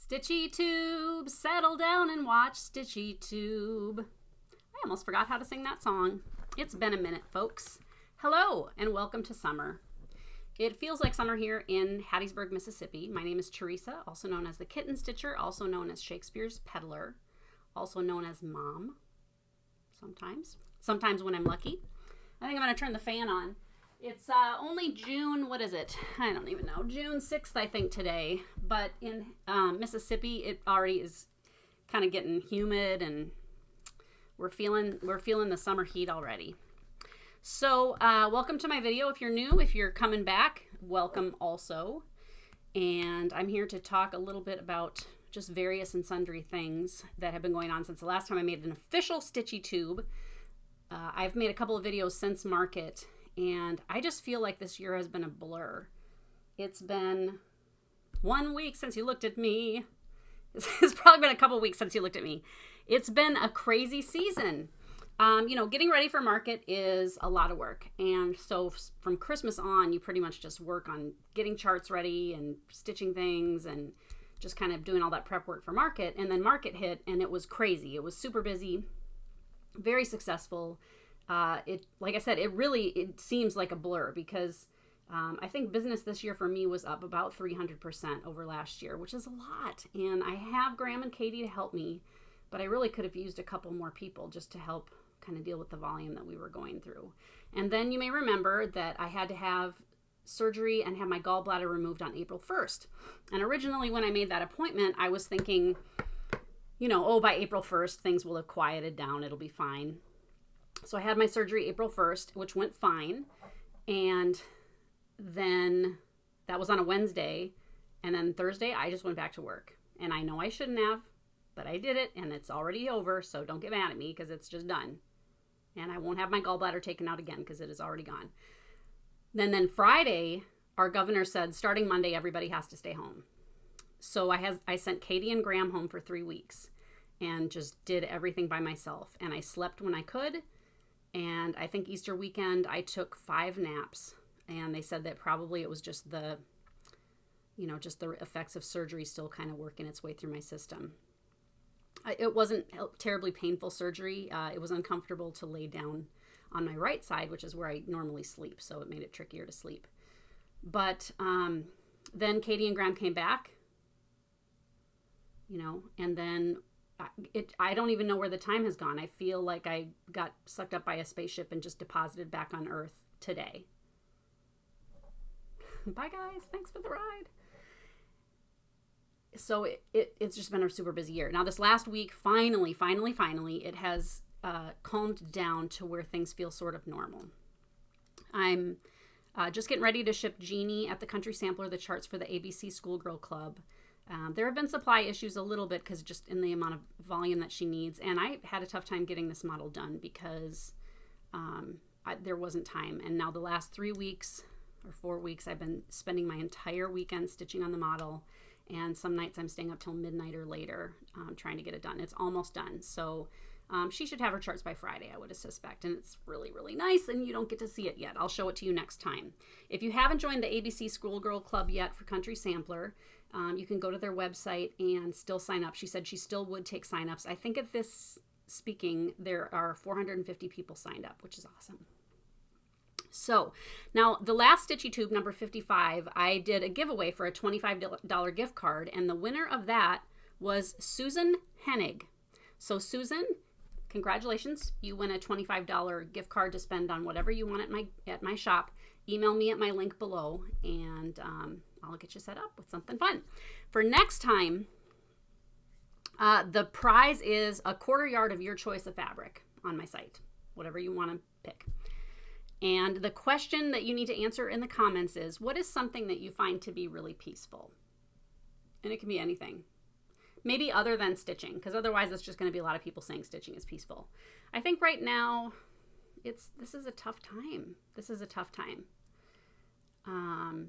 StitchyTube, settle down and watch StitchyTube. I almost forgot how to sing that song. It's been a minute, folks. Hello, and welcome to summer. It feels like summer here in Hattiesburg, Mississippi. My name is Teresa, also known as the Kitten Stitcher, also known as Shakespeare's Peddler, also known as Mom, sometimes when I'm lucky. I think I'm going to turn the fan on. It's only June, what is it? I don't even know. June 6th, I think, today. But in Mississippi, it already is kind of getting humid, and we're feeling the summer heat already. So welcome to my video. If you're new, if you're coming back, welcome also. And I'm here to talk a little bit about just various and sundry things that have been going on since the last time I made an official StitchyTube. I've made a couple of videos since market, and I just feel like this year has been a blur. It's been 1 week since you looked at me. It's probably been a couple weeks since you looked at me. It's been a crazy season. Getting ready for market is a lot of work. And so from Christmas on, you pretty much just work on getting charts ready and stitching things and just kind of doing all that prep work for market. And then market hit, and it was crazy. It was super busy, very successful. Like I said, it seems like a blur because I think business this year for me was up about 300% over last year, which is a lot. And I have Graham and Katie to help me, but I really could have used a couple more people just to help kind of deal with the volume that we were going through. And then you may remember that I had to have surgery and have my gallbladder removed on April 1st. And originally when I made that appointment, I was thinking, by April 1st, things will have quieted down. It'll be fine. So I had my surgery April 1st, which went fine. And then that was on a Wednesday. And then Thursday, I just went back to work. And I know I shouldn't have, but I did it, and it's already over. So don't get mad at me because it's just done. And I won't have my gallbladder taken out again because it is already gone. Then Friday, our governor said, starting Monday, everybody has to stay home. So I sent Katie and Graham home for 3 weeks and just did everything by myself. And I slept when I could. And I think Easter weekend, I took 5 naps. And they said that probably it was just the effects of surgery still kind of working its way through my system. It wasn't terribly painful surgery. It was uncomfortable to lay down on my right side, which is where I normally sleep. So it made it trickier to sleep. But then Katie and Graham came back, and then I don't even know where the time has gone. I feel like I got sucked up by a spaceship and just deposited back on Earth today. Bye, guys. Thanks for the ride. So it's just been a super busy year. Now, this last week, finally, it has calmed down to where things feel sort of normal. I'm just getting ready to ship Jeannie at the Country Sampler the charts for the ABC Schoolgirl Club. There have been supply issues a little bit because just in the amount of volume that she needs. And I had a tough time getting this model done because there wasn't time. And now the last 3 weeks or 4 weeks, I've been spending my entire weekend stitching on the model. And some nights I'm staying up till midnight or later trying to get it done. It's almost done. So she should have her charts by Friday, I would suspect. And it's really, really nice, and you don't get to see it yet. I'll show it to you next time. If you haven't joined the ABC Schoolgirl Club yet for Country Sampler, you can go to their website and still sign up. She said she still would take sign-ups. I think at this speaking, there are 450 people signed up, which is awesome. So now the last StitchyTube number 55, I did a giveaway for a $25 gift card, and the winner of that was Susan Hennig. So Susan, congratulations. You win a $25 gift card to spend on whatever you want at my shop. Email me at my link below, and I'll get you set up with something fun. For next time, the prize is a 1/4 yard of your choice of fabric on my site, whatever you want to pick. And the question that you need to answer in the comments is, what is something that you find to be really peaceful? And it can be anything. Maybe other than stitching, because otherwise it's just going to be a lot of people saying stitching is peaceful. I think right now, this is a tough time.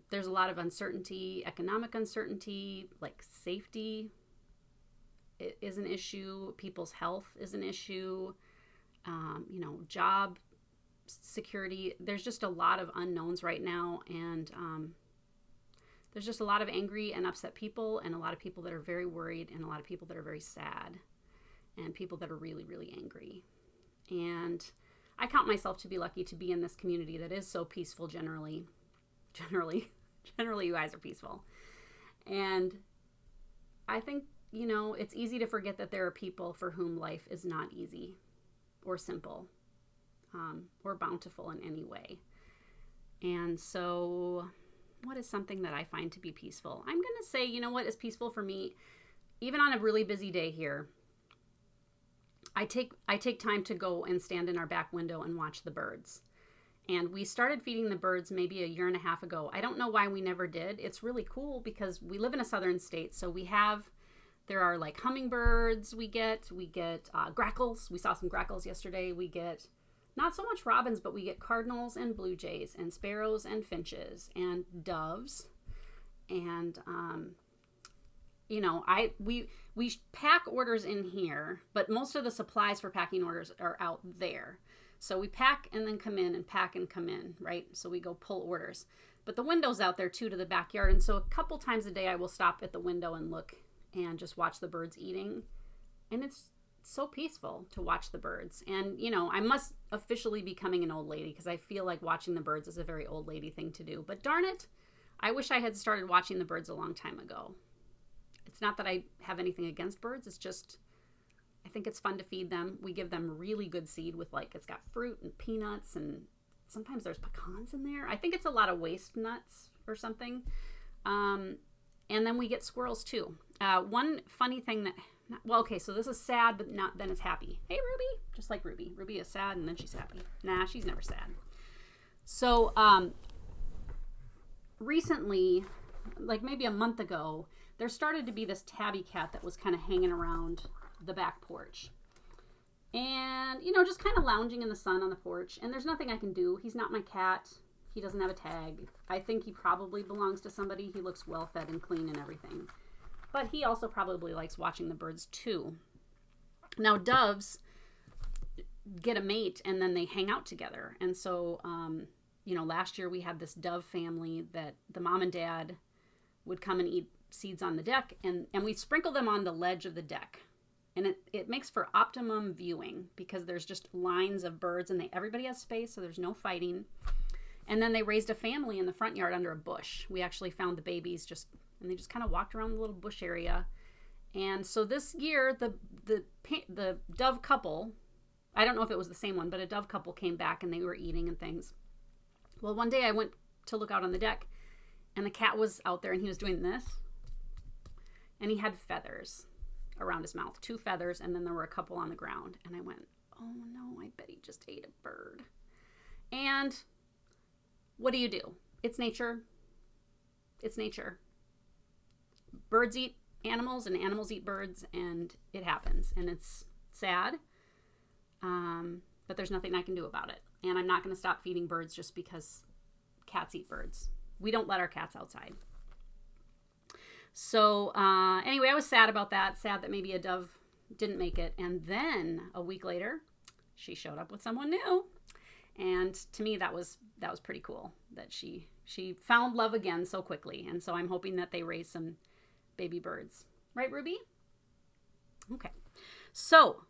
There's a lot of uncertainty, economic uncertainty, like safety is an issue. People's health is an issue. Job security. There's just a lot of unknowns right now, and There's just a lot of angry and upset people, and a lot of people that are very worried, and a lot of people that are very sad, and people that are really, really angry. And I count myself to be lucky to be in this community that is so peaceful generally. Generally, you guys are peaceful. And I think, it's easy to forget that there are people for whom life is not easy or simple or bountiful in any way. And so what is something that I find to be peaceful? I'm going to say, what is peaceful for me, even on a really busy day here, I take time to go and stand in our back window and watch the birds. And we started feeding the birds maybe a year and a half ago. I don't know why we never did. It's really cool because we live in a southern state. So there are like hummingbirds we get grackles. We saw some grackles yesterday. We get not so much robins, but we get cardinals and blue jays and sparrows and finches and doves. And, we pack orders in here, but most of the supplies for packing orders are out there. So we pack and then come in and pack and come in, right? So we go pull orders. But the window's out there too to the backyard. And so a couple times a day I will stop at the window and look and just watch the birds eating. And it's so peaceful to watch the birds. And, I must officially be becoming an old lady because I feel like watching the birds is a very old lady thing to do. But darn it, I wish I had started watching the birds a long time ago. It's not that I have anything against birds. It's just, I think it's fun to feed them. We give them really good seed with it's got fruit and peanuts, and sometimes there's pecans in there. I think it's a lot of waste nuts or something. And then we get squirrels too. One funny thing so this is sad, but then it's happy. Hey, Ruby, just like Ruby. Ruby is sad and then she's happy. Nah, she's never sad. So recently, like maybe a month ago, there started to be this tabby cat that was kind of hanging around the back porch. And, just kind of lounging in the sun on the porch. And there's nothing I can do. He's not my cat. He doesn't have a tag. I think he probably belongs to somebody. He looks well fed and clean and everything. But he also probably likes watching the birds too. Now, doves get a mate and then they hang out together. And so, last year we had this dove family that the mom and dad would come and eat seeds on the deck, and we sprinkle them on the ledge of the deck. And it makes for optimum viewing because there's just lines of birds and everybody has space, so there's no fighting. And then they raised a family in the front yard under a bush. We actually found the babies and they just kind of walked around the little bush area. And so this year, the dove couple, I don't know if it was the same one, but a dove couple came back and they were eating and things. Well, one day I went to look out on the deck and the cat was out there and he was doing this. And he had feathers around his mouth, 2 feathers, and then there were a couple on the ground. And I went, oh no, I bet he just ate a bird. And what do? It's nature. It's nature. Birds eat animals and animals eat birds, and it happens. And it's sad, but there's nothing I can do about it. And I'm not going to stop feeding birds just because cats eat birds. We don't let our cats outside. So anyway, I was sad about that. Sad that maybe a dove didn't make it. And then a week later, she showed up with someone new. And to me, that was pretty cool that she found love again so quickly. And so I'm hoping that they raise some baby birds. Right, Ruby? Okay. So,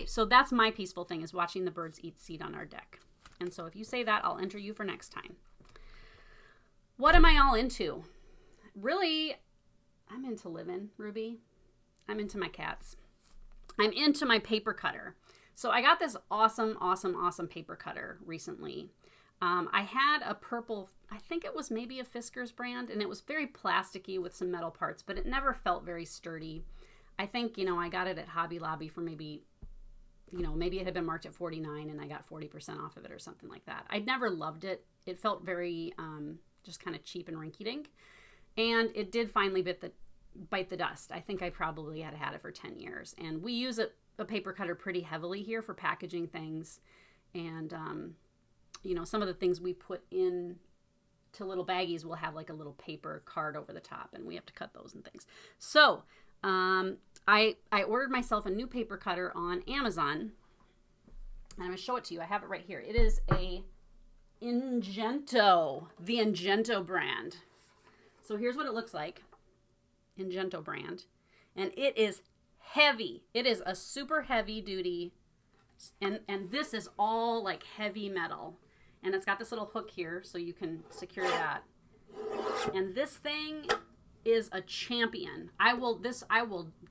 so that's my peaceful thing, is watching the birds eat seed on our deck. And so if you say that, I'll enter you for next time. What am I all into? Really, I'm into living, Ruby. I'm into my cats. I'm into my paper cutter. So I got this awesome paper cutter recently. I had a purple, I think it was maybe a Fisker's brand, and it was very plasticky with some metal parts, but it never felt very sturdy. I think, I got it at Hobby Lobby for maybe it had been marked at $49 and I got 40% off of it or something like that. I'd never loved it. It felt very just kind of cheap and rinky-dink. And it did finally bite the dust. I think I probably had it for 10 years. And we use a paper cutter pretty heavily here for packaging things. And, some of the things we put in to little baggies will have like a little paper card over the top, and we have to cut those and things. So I ordered myself a new paper cutter on Amazon. And I'm going to show it to you. I have it right here. It is a Ingento, the Ingento brand. So here's what it looks like. Ingento brand. And it is heavy. It is a super heavy duty, and this is all like heavy metal. And it's got this little hook here so you can secure that. And this thing is a champion. I will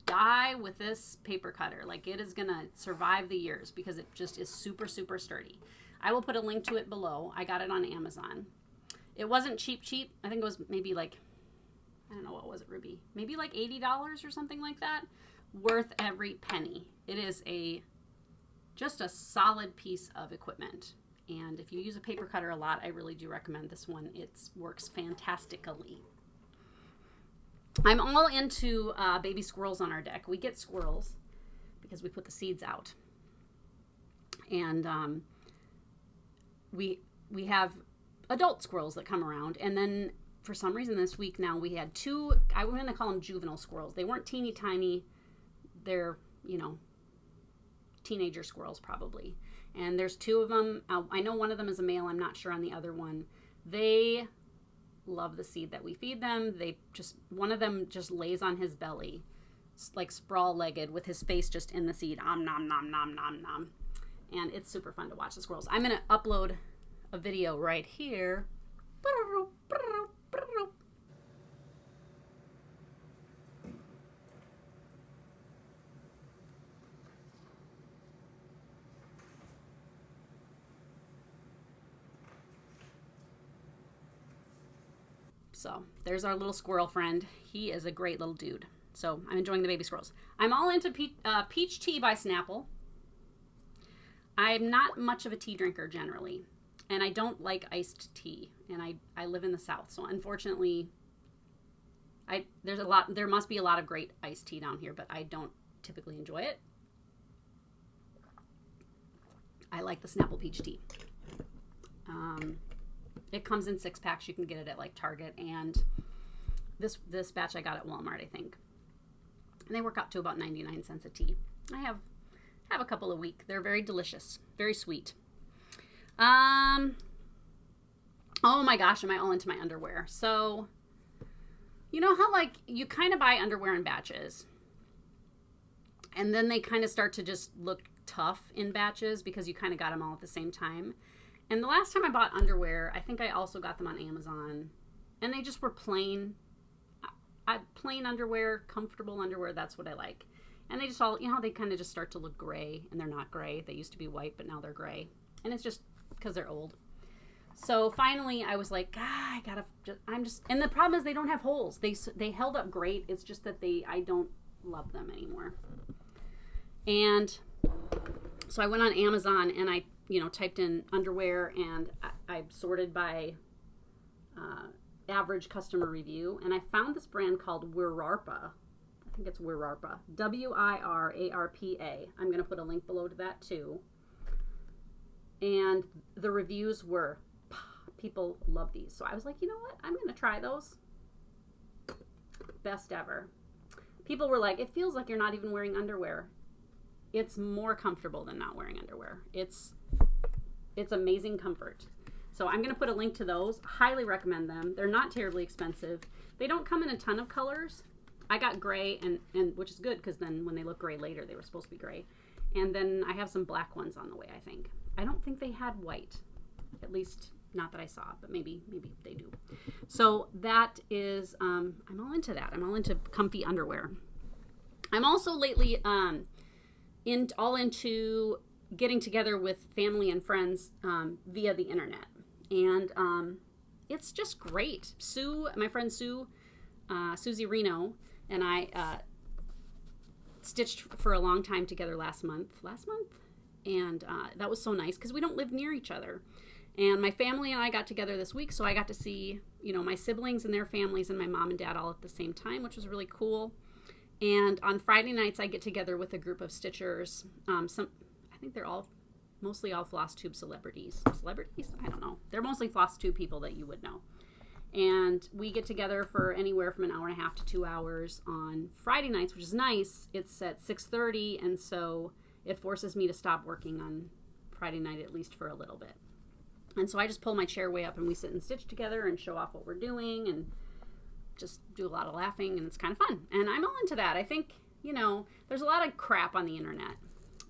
die with this paper cutter. Like, it is gonna survive the years because it just is super, super sturdy. I will put a link to it below. I got it on Amazon. It wasn't cheap. I think it was maybe like, I don't know, what was it, Ruby? Maybe like $80 or something like that. Worth every penny. It is just a solid piece of equipment. And if you use a paper cutter a lot, I really do recommend this one. It works fantastically. I'm all into baby squirrels on our deck. We get squirrels because we put the seeds out. And we have adult squirrels that come around. And then for some reason this week now we had two, I'm going to call them juvenile squirrels. They weren't teeny tiny. They're, teenager squirrels probably. And there's two of them. I know one of them is a male. I'm not sure on the other one. They love the seed that we feed them. One of them just lays on his belly, like sprawl-legged with his face just in the seed. Nom, nom, nom, nom, nom. And it's super fun to watch the squirrels. I'm going to upload a video right here. So there's our little squirrel friend. He is a great little dude. So I'm enjoying the baby squirrels. I'm all into peach tea by Snapple. I'm not much of a tea drinker generally. And I don't like iced tea. And I live in the South. So unfortunately, there must be a lot of great iced tea down here, but I don't typically enjoy it. I like the Snapple peach tea. It comes in 6-packs. You can get it at like Target, and this batch I got at Walmart, I think. And they work out to about 99 cents a tea. I have a couple a week. They're very delicious, very sweet. Oh my gosh, am I all into my underwear? So, you know how like you kind of buy underwear in batches, and then they kind of start to just look tough in batches because you kind of got them all at the same time. And the last time I bought underwear, I think I also got them on Amazon. And they just were plain underwear, comfortable underwear. That's what I like. And they just all, they kind of just start to look gray. And they're not gray. They used to be white, but now they're gray. And it's just because they're old. So finally, I was like, and the problem is they don't have holes. They held up great. It's just that I don't love them anymore. And so I went on Amazon and I typed in underwear, and I sorted by average customer review, and I found this brand called Wirarpa. I think it's Wirarpa. Wirarpa. I'm going to put a link below to that too. And the reviews were, people love these. So I was like, you know what? I'm going to try those. Best ever. People were like, it feels like you're not even wearing underwear. It's more comfortable than not wearing underwear. It's amazing comfort. So I'm going to put a link to those. Highly recommend them. They're not terribly expensive. They don't come in a ton of colors. I got gray, and which is good because then when they look gray later, they were supposed to be gray. And then I have some black ones on the way, I think. I don't think they had white. At least not that I saw, but maybe they do. So that is, I'm all into that. I'm all into comfy underwear. I'm also lately into getting together with family and friends via the internet. And it's just great. My friend Susie Reno, and I stitched for a long time together last month. And that was so nice because we don't live near each other. And my family and I got together this week, so I got to see, my siblings and their families and my mom and dad all at the same time, which was really cool. And on Friday nights, I get together with a group of stitchers. I think they're mostly all floss tube celebrities. Celebrities? I don't know. They're mostly floss tube people that you would know. And we get together for anywhere from an hour and a half to 2 hours on Friday nights, which is nice. It's at 6:30, and so it forces me to stop working on Friday night at least for a little bit. And so I just pull my chair way up and we sit and stitch together and show off what we're doing and just do a lot of laughing, and it's kind of fun. And I'm all into that. I think, you know, there's a lot of crap on the internet,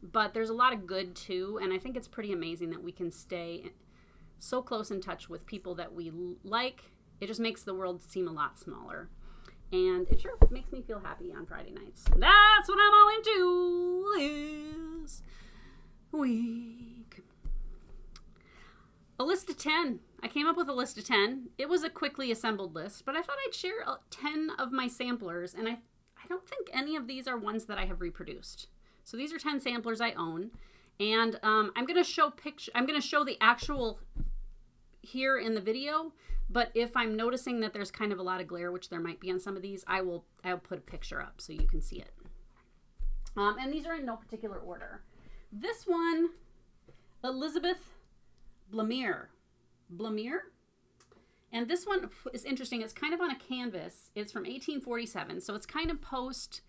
but there's a lot of good too. And I think it's pretty amazing that we can stay so close in touch with people that we like. It just makes the world seem a lot smaller. And it sure makes me feel happy on Friday nights. That's what I'm all into this week. A list of 10. I came up with a list of 10. It was a quickly assembled list, but I thought I'd share 10 of my samplers, and I don't think any of these are ones that I have reproduced. So these are 10 samplers I own, and I'm going to show the actual here in the video, but if I'm noticing that there's kind of a lot of glare, which there might be on some of these, I'll put a picture up so you can see it. And these are in no particular order. This one, Elizabeth Blamire. And this one is interesting. It's kind of on a canvas. It's from 1847, so it's kind of post.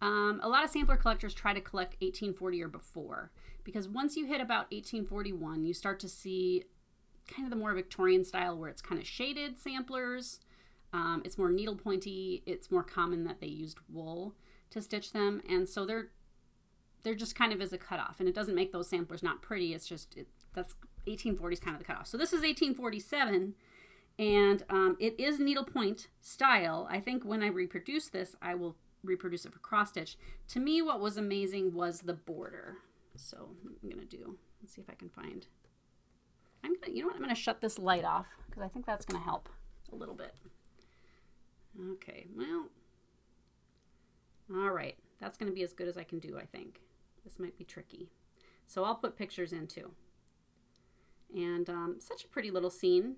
A lot of sampler collectors try to collect 1840 or before, because once you hit about 1841, you start to see kind of the more Victorian style where it's kind of shaded samplers. It's more needlepointy. It's more common that they used wool to stitch them, and so they're just kind of as a cutoff, and it doesn't make those samplers not pretty. It's just that's 1840 is kind of the cutoff. So this is 1847, and it is needlepoint style. I think when I reproduce this, I will reproduce it for cross stitch. To me, what was amazing was the border. So I'm gonna let's see if I can find. You know what? I'm gonna shut this light off because I think that's gonna help a little bit. Okay, well, all right. That's gonna be as good as I can do, I think. This might be tricky. So I'll put pictures in too. And such a pretty little scene.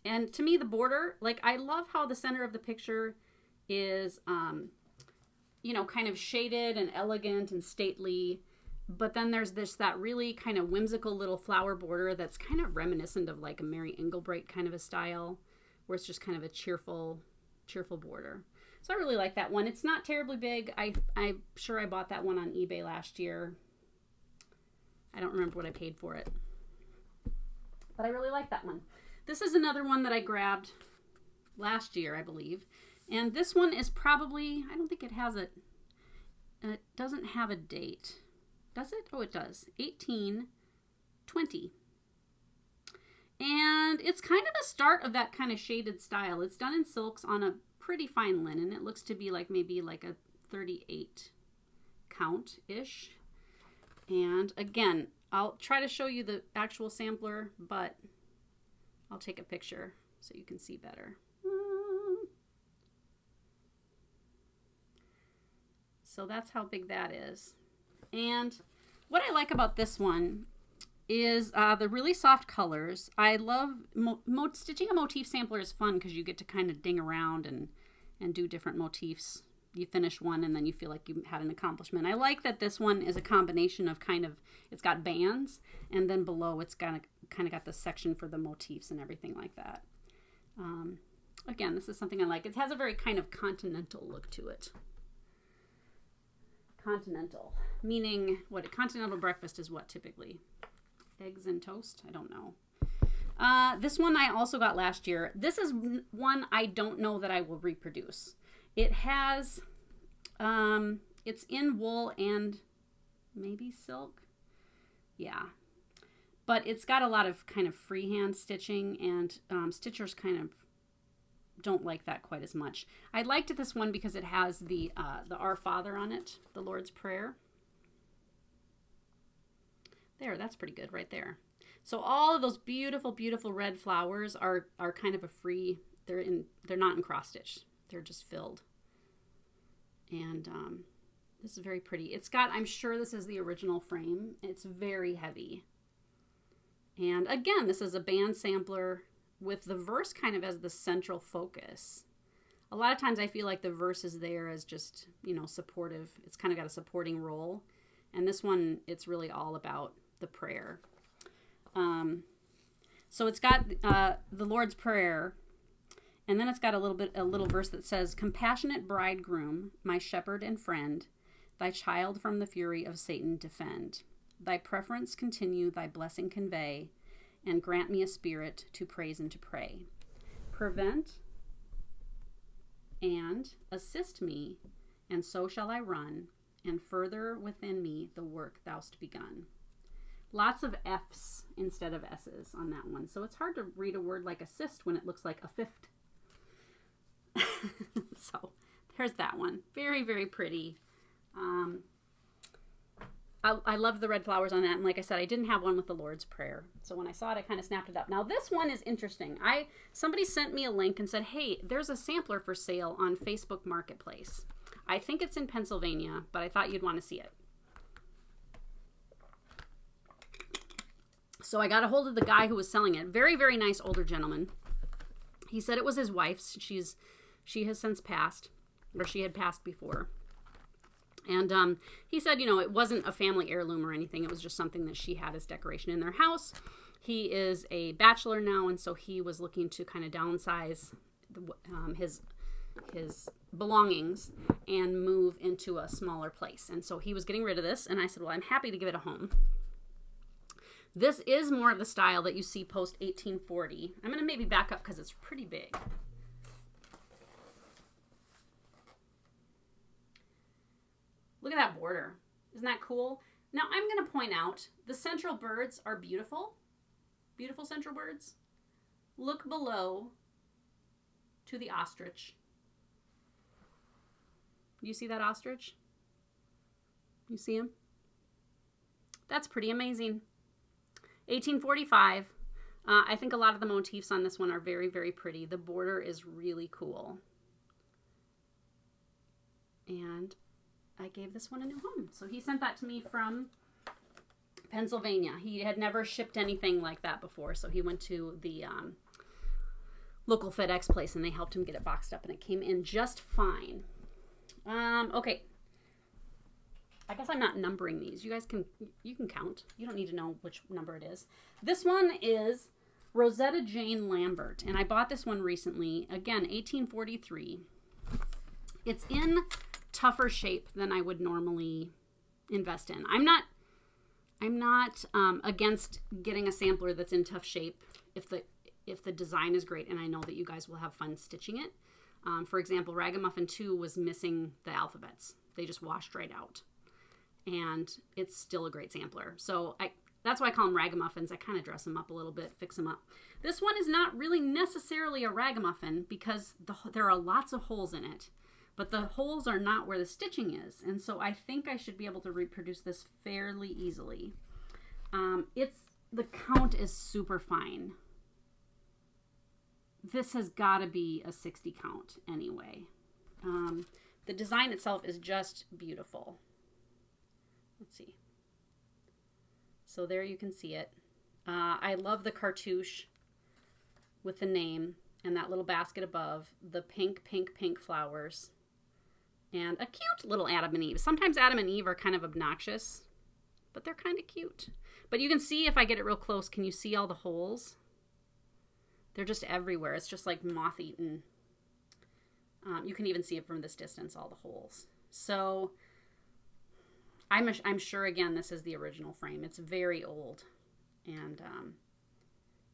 And to me, the border, like, I love how the center of the picture is, you know, kind of shaded and elegant and stately. But then there's that really kind of whimsical little flower border that's kind of reminiscent of like a Mary Englebright kind of a style, where it's just kind of a cheerful border. So I really like that one. It's not terribly big. I'm sure I bought that one on eBay last year. I don't remember what I paid for it, but I really like that one. This is another one that I grabbed last year, I believe. And this one is probably, I don't think it has it doesn't have a date. Does it? Oh, it does. 1820. And it's kind of the start of that kind of shaded style. It's done in silks on a pretty fine linen. It looks to be like maybe like a 38 count-ish. And again, I'll try to show you the actual sampler, but I'll take a picture so you can see better. So that's how big that is. And what I like about this one is the really soft colors. I love stitching a motif sampler is fun because you get to kind of ding around and do different motifs. You finish one and then you feel like you had an accomplishment. I like that this one is a combination of it's got bands, and then below it's got kind of got the section for the motifs and everything like that. Again, this is something I like. It has a very kind of continental look to it. Continental, meaning what? A continental breakfast is what typically? Eggs and toast? I don't know. This one I also got last year. This is one I don't know that I will reproduce. It has, it's in wool and maybe silk. Yeah. But it's got a lot of kind of freehand stitching, and stitchers kind of don't like that quite as much. I liked this one because it has the Our Father on it, the Lord's Prayer. There, that's pretty good right there. So all of those beautiful, beautiful red flowers are kind of a free, they're not in cross stitch. They're just filled. And this is very pretty. It's got, I'm sure this is the original frame. It's very heavy. And again, this is a band sampler with the verse kind of as the central focus. A lot of times I feel like the verse is there as just, you know, supportive. It's kind of got a supporting role. And this one, it's really all about the prayer. So it's got the Lord's Prayer, and then it's got a little verse that says, "Compassionate bridegroom, my shepherd and friend, thy child from the fury of Satan defend. Thy preference continue, thy blessing convey. and grant me a spirit to praise and to pray. Prevent and assist me, and so shall I run, and further within me the work thou'st begun. Lots of F's instead of S's on that one. So it's hard to read a word like assist when it looks like a fifth. So there's that one. Very, very pretty. I love the red flowers on that. And like I said, I didn't have one with the Lord's Prayer. So when I saw it, I kind of snapped it up. Now this one is interesting. Somebody sent me a link and said, hey, there's a sampler for sale on Facebook Marketplace. I think it's in Pennsylvania, but I thought you'd want to see it. So I got a hold of the guy who was selling it. Very, very nice older gentleman. He said it was his wife's. She has since passed, or she had passed before. And he said, it wasn't a family heirloom or anything. It was just something that she had as decoration in their house. He is a bachelor now, and so he was looking to kind of downsize his belongings and move into a smaller place. And so he was getting rid of this, and I said, well, I'm happy to give it a home. This is more of the style that you see post 1840. I'm going to maybe back up because it's pretty big. Look at that border. Isn't that cool? Now I'm going to point out the central birds are beautiful. Beautiful central birds. Look below to the ostrich. You see that ostrich? You see him? That's pretty amazing. 1845. I think a lot of the motifs on this one are very, very pretty. The border is really cool. And I gave this one a new home. So he sent that to me from Pennsylvania. He had never shipped anything like that before. So he went to the local FedEx place and they helped him get it boxed up and it came in just fine. Okay. I guess I'm not numbering these. You guys can count. You don't need to know which number it is. This one is Rosetta Jane Lambert, and I bought this one recently. Again, 1843. It's in tougher shape than I would normally invest in. I'm not against getting a sampler that's in tough shape if the design is great, and I know that you guys will have fun stitching it. For example, Ragamuffin 2 was missing the alphabets. They just washed right out. And it's still a great sampler. So that's why I call them ragamuffins. I kind of dress them up a little bit, fix them up. This one is not really necessarily a ragamuffin because there are lots of holes in it. But the holes are not where the stitching is. And so I think I should be able to reproduce this fairly easily. The count is super fine. This has got to be a 60 count anyway. The design itself is just beautiful. Let's see. So there you can see it. I love the cartouche with the name and that little basket above. The pink, pink, pink flowers. And a cute little Adam and Eve. Sometimes Adam and Eve are kind of obnoxious, but they're kind of cute. But you can see if I get it real close, can you see all the holes? They're just everywhere. It's just like moth-eaten. You can even see it from this distance, all the holes. So I'm sure, again, this is the original frame. It's very old, and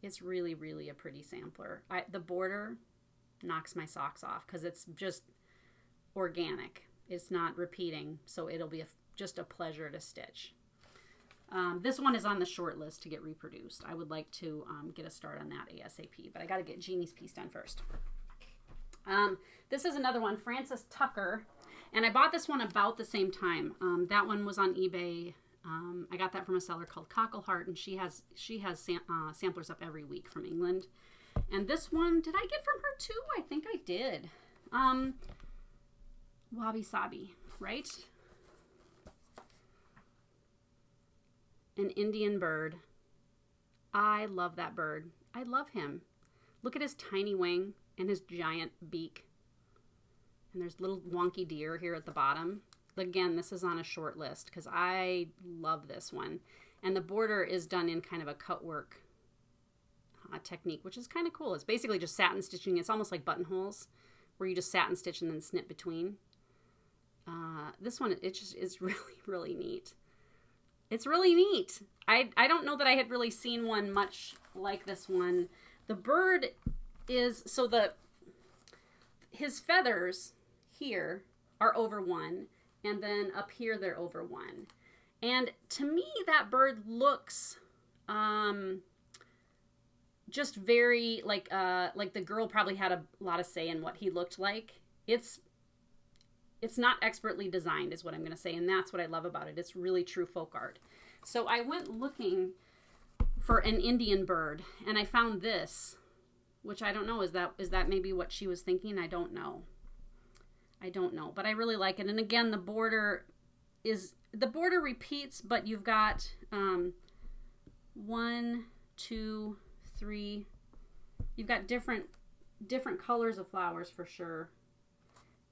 it's really, really a pretty sampler. The border knocks my socks off because it's just organic. It's not repeating, so it'll be just a pleasure to stitch. This one is on the short list to get reproduced. I would like to get a start on that ASAP, but I got to get Jeannie's piece done first. This is another one, Frances Tucker. And I bought this one about the same time. That one was on eBay. I got that from a seller called Cockleheart, and she has samplers up every week from England. And this one, did I get from her too? I think I did. Wasabe, right? An Indian bird. I love that bird. I love him. Look at his tiny wing and his giant beak. And there's little wonky deer here at the bottom. Again, this is on a short list because I love this one. And the border is done in kind of a cut work technique, which is kind of cool. It's basically just satin stitching. It's almost like buttonholes where you just satin stitch and then snip between. This one, it just is really, really neat. It's really neat. I don't know that I had really seen one much like this one. The bird is, so his feathers here are over 1, and then up here they're over 1. And to me, that bird looks just very like the girl probably had a lot of say in what he looked like. It's not expertly designed is what I'm going to say, and that's what I love about it. It's really true folk art. So I went looking for an Indian bird, and I found this, which I don't know. Is that maybe what she was thinking? I don't know. But I really like it. And again, the border repeats, but you've got 1, 2, 3. You've got different colors of flowers for sure.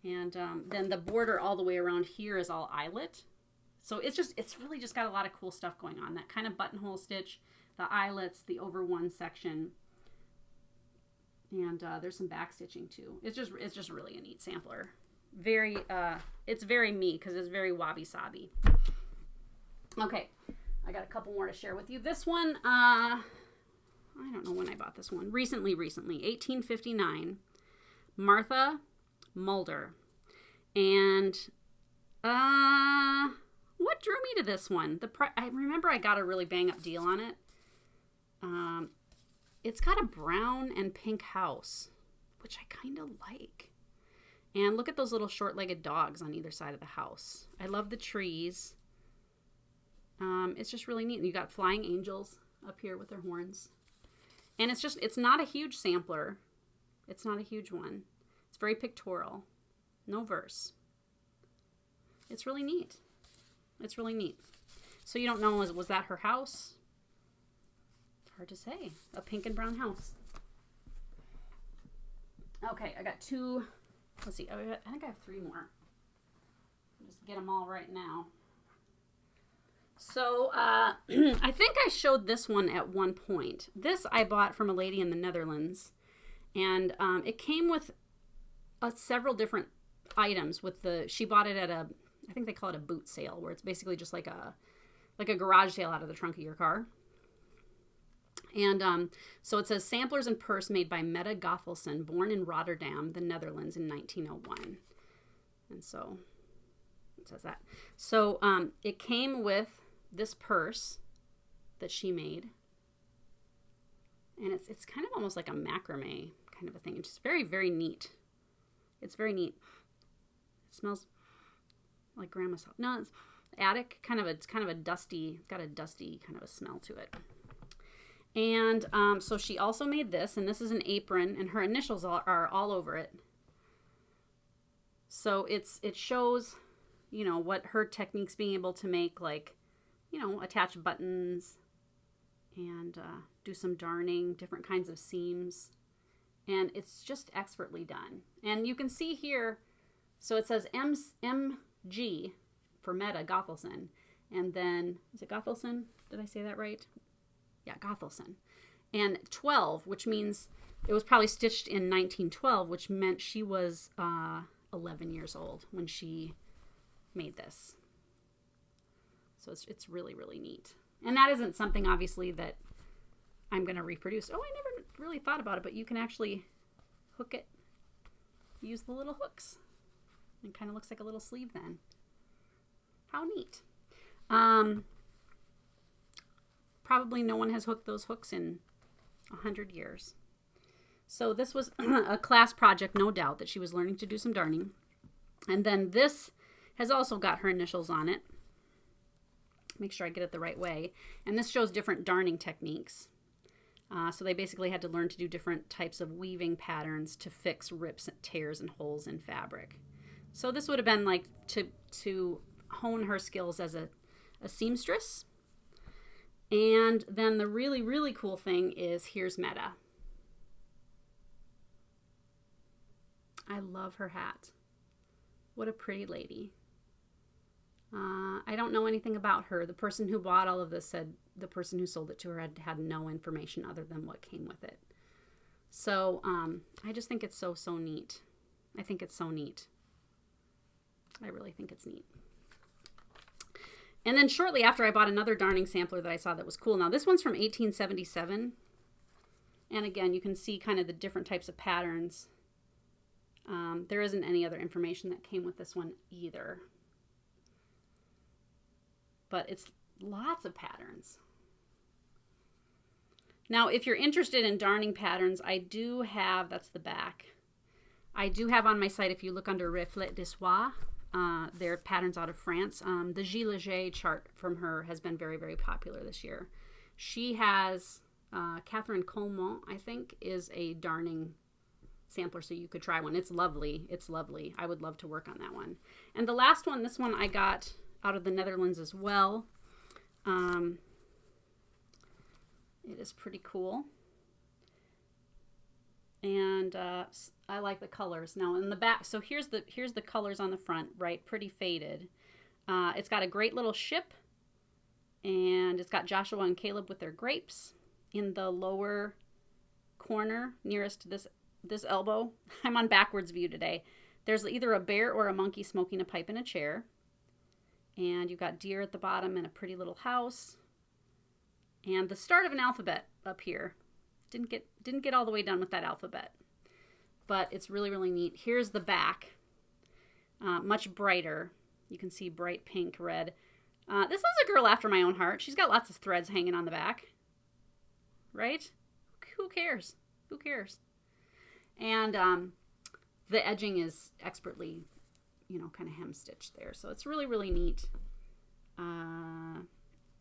And then the border all the way around here is all eyelet. So it's really just got a lot of cool stuff going on. That kind of buttonhole stitch, the eyelets, the over 1 section. And there's some back stitching too. It's just really a neat sampler. It's very me because it's very wabi-sabi. Okay, I got a couple more to share with you. This one, I don't know when I bought this one. Recently, 1859, Martha Mulder. And what drew me to this one? I remember I got a really bang-up deal on it. It's got a brown and pink house, which I kind of like. And look at those little short-legged dogs on either side of the house. I love the trees. It's just really neat. And you got flying angels up here with their horns. And it's not a huge sampler. It's not a huge one. It's very pictorial. No verse. It's really neat. It's really neat. So you don't know, was that her house? It's hard to say. A pink and brown house. Okay, I got 2. Let's see. I think I have 3 more. I'll just get them all right now. So I think I showed this one at one point. This I bought from a lady in the Netherlands. And it came with several different items. She bought it at I think they call it a boot sale, where it's basically just like a garage sale out of the trunk of your car. And so it says samplers and purse made by Mehta Gothel, born in Rotterdam, the Netherlands in 1901. And so it says that. So it came with this purse that she made. And it's kind of almost like a macrame kind of a thing. It's just very, very neat. It's very neat. It smells like grandma's house. No, it's attic. It's kind of a dusty. It's got a dusty kind of a smell to it. And so she also made this, and this is an apron, and her initials are all over it. So it shows, what her techniques being able to make, like, attach buttons and do some darning, different kinds of seams. And it's just expertly done. And you can see here, so it says MG for Mehta Gothel, and then, is it Gothel? Did I say that right? Yeah, Gothel. And 12, which means it was probably stitched in 1912, which meant she was 11 years old when she made this. So it's really, really neat. And that isn't something, obviously, that I'm going to reproduce. Oh, I never really thought about it, but you can actually hook it, use the little hooks. It kind of looks like a little sleeve then. How neat. Probably no one has hooked those hooks in 100 years. So this was a class project, no doubt, that she was learning to do some darning. And then this has also got her initials on it. Make sure I get it the right way. And this shows different darning techniques. So they basically had to learn to do different types of weaving patterns to fix rips, tears, and holes in fabric. So this would have been like to hone her skills as a seamstress. And then the really, really cool thing is here's Mehta. I love her hat. What a pretty lady. I don't know anything about her. The person who bought all of this said the person who sold it to her had no information other than what came with it. So I just think it's so, so neat. I think it's so neat. I really think it's neat. And then shortly after, I bought another darning sampler that I saw that was cool. Now, this one's from 1877. And again, you can see kind of the different types of patterns. There isn't any other information that came with this one either. But it's lots of patterns. Now, if you're interested in darning patterns, I do have, that's the back. I do have on my site, if you look under Reflet de Soie, they're patterns out of France. The Gilles Leger chart from her has been very, very popular this year. She has, Catherine Colmont, I think, is a darning sampler, so you could try one. It's lovely. It's lovely. I would love to work on that one. And the last one, this one I got out of the Netherlands as well. It is pretty cool. And I like the colors. Now in the back, so here's the colors on the front, right? Pretty faded. It's got a great little ship, and it's got Joshua and Caleb with their grapes in the lower corner nearest to this elbow. I'm on backwards view today. There's either a bear or a monkey smoking a pipe in a chair. And you've got deer at the bottom and a pretty little house. And the start of an alphabet up here. Didn't get all the way done with that alphabet. But it's really, really neat. Here's the back. Much brighter. You can see bright pink, red. This is a girl after my own heart. She's got lots of threads hanging on the back. Right? Who cares? Who cares? And the edging is expertly, kind of hem stitched there. So it's really, really neat.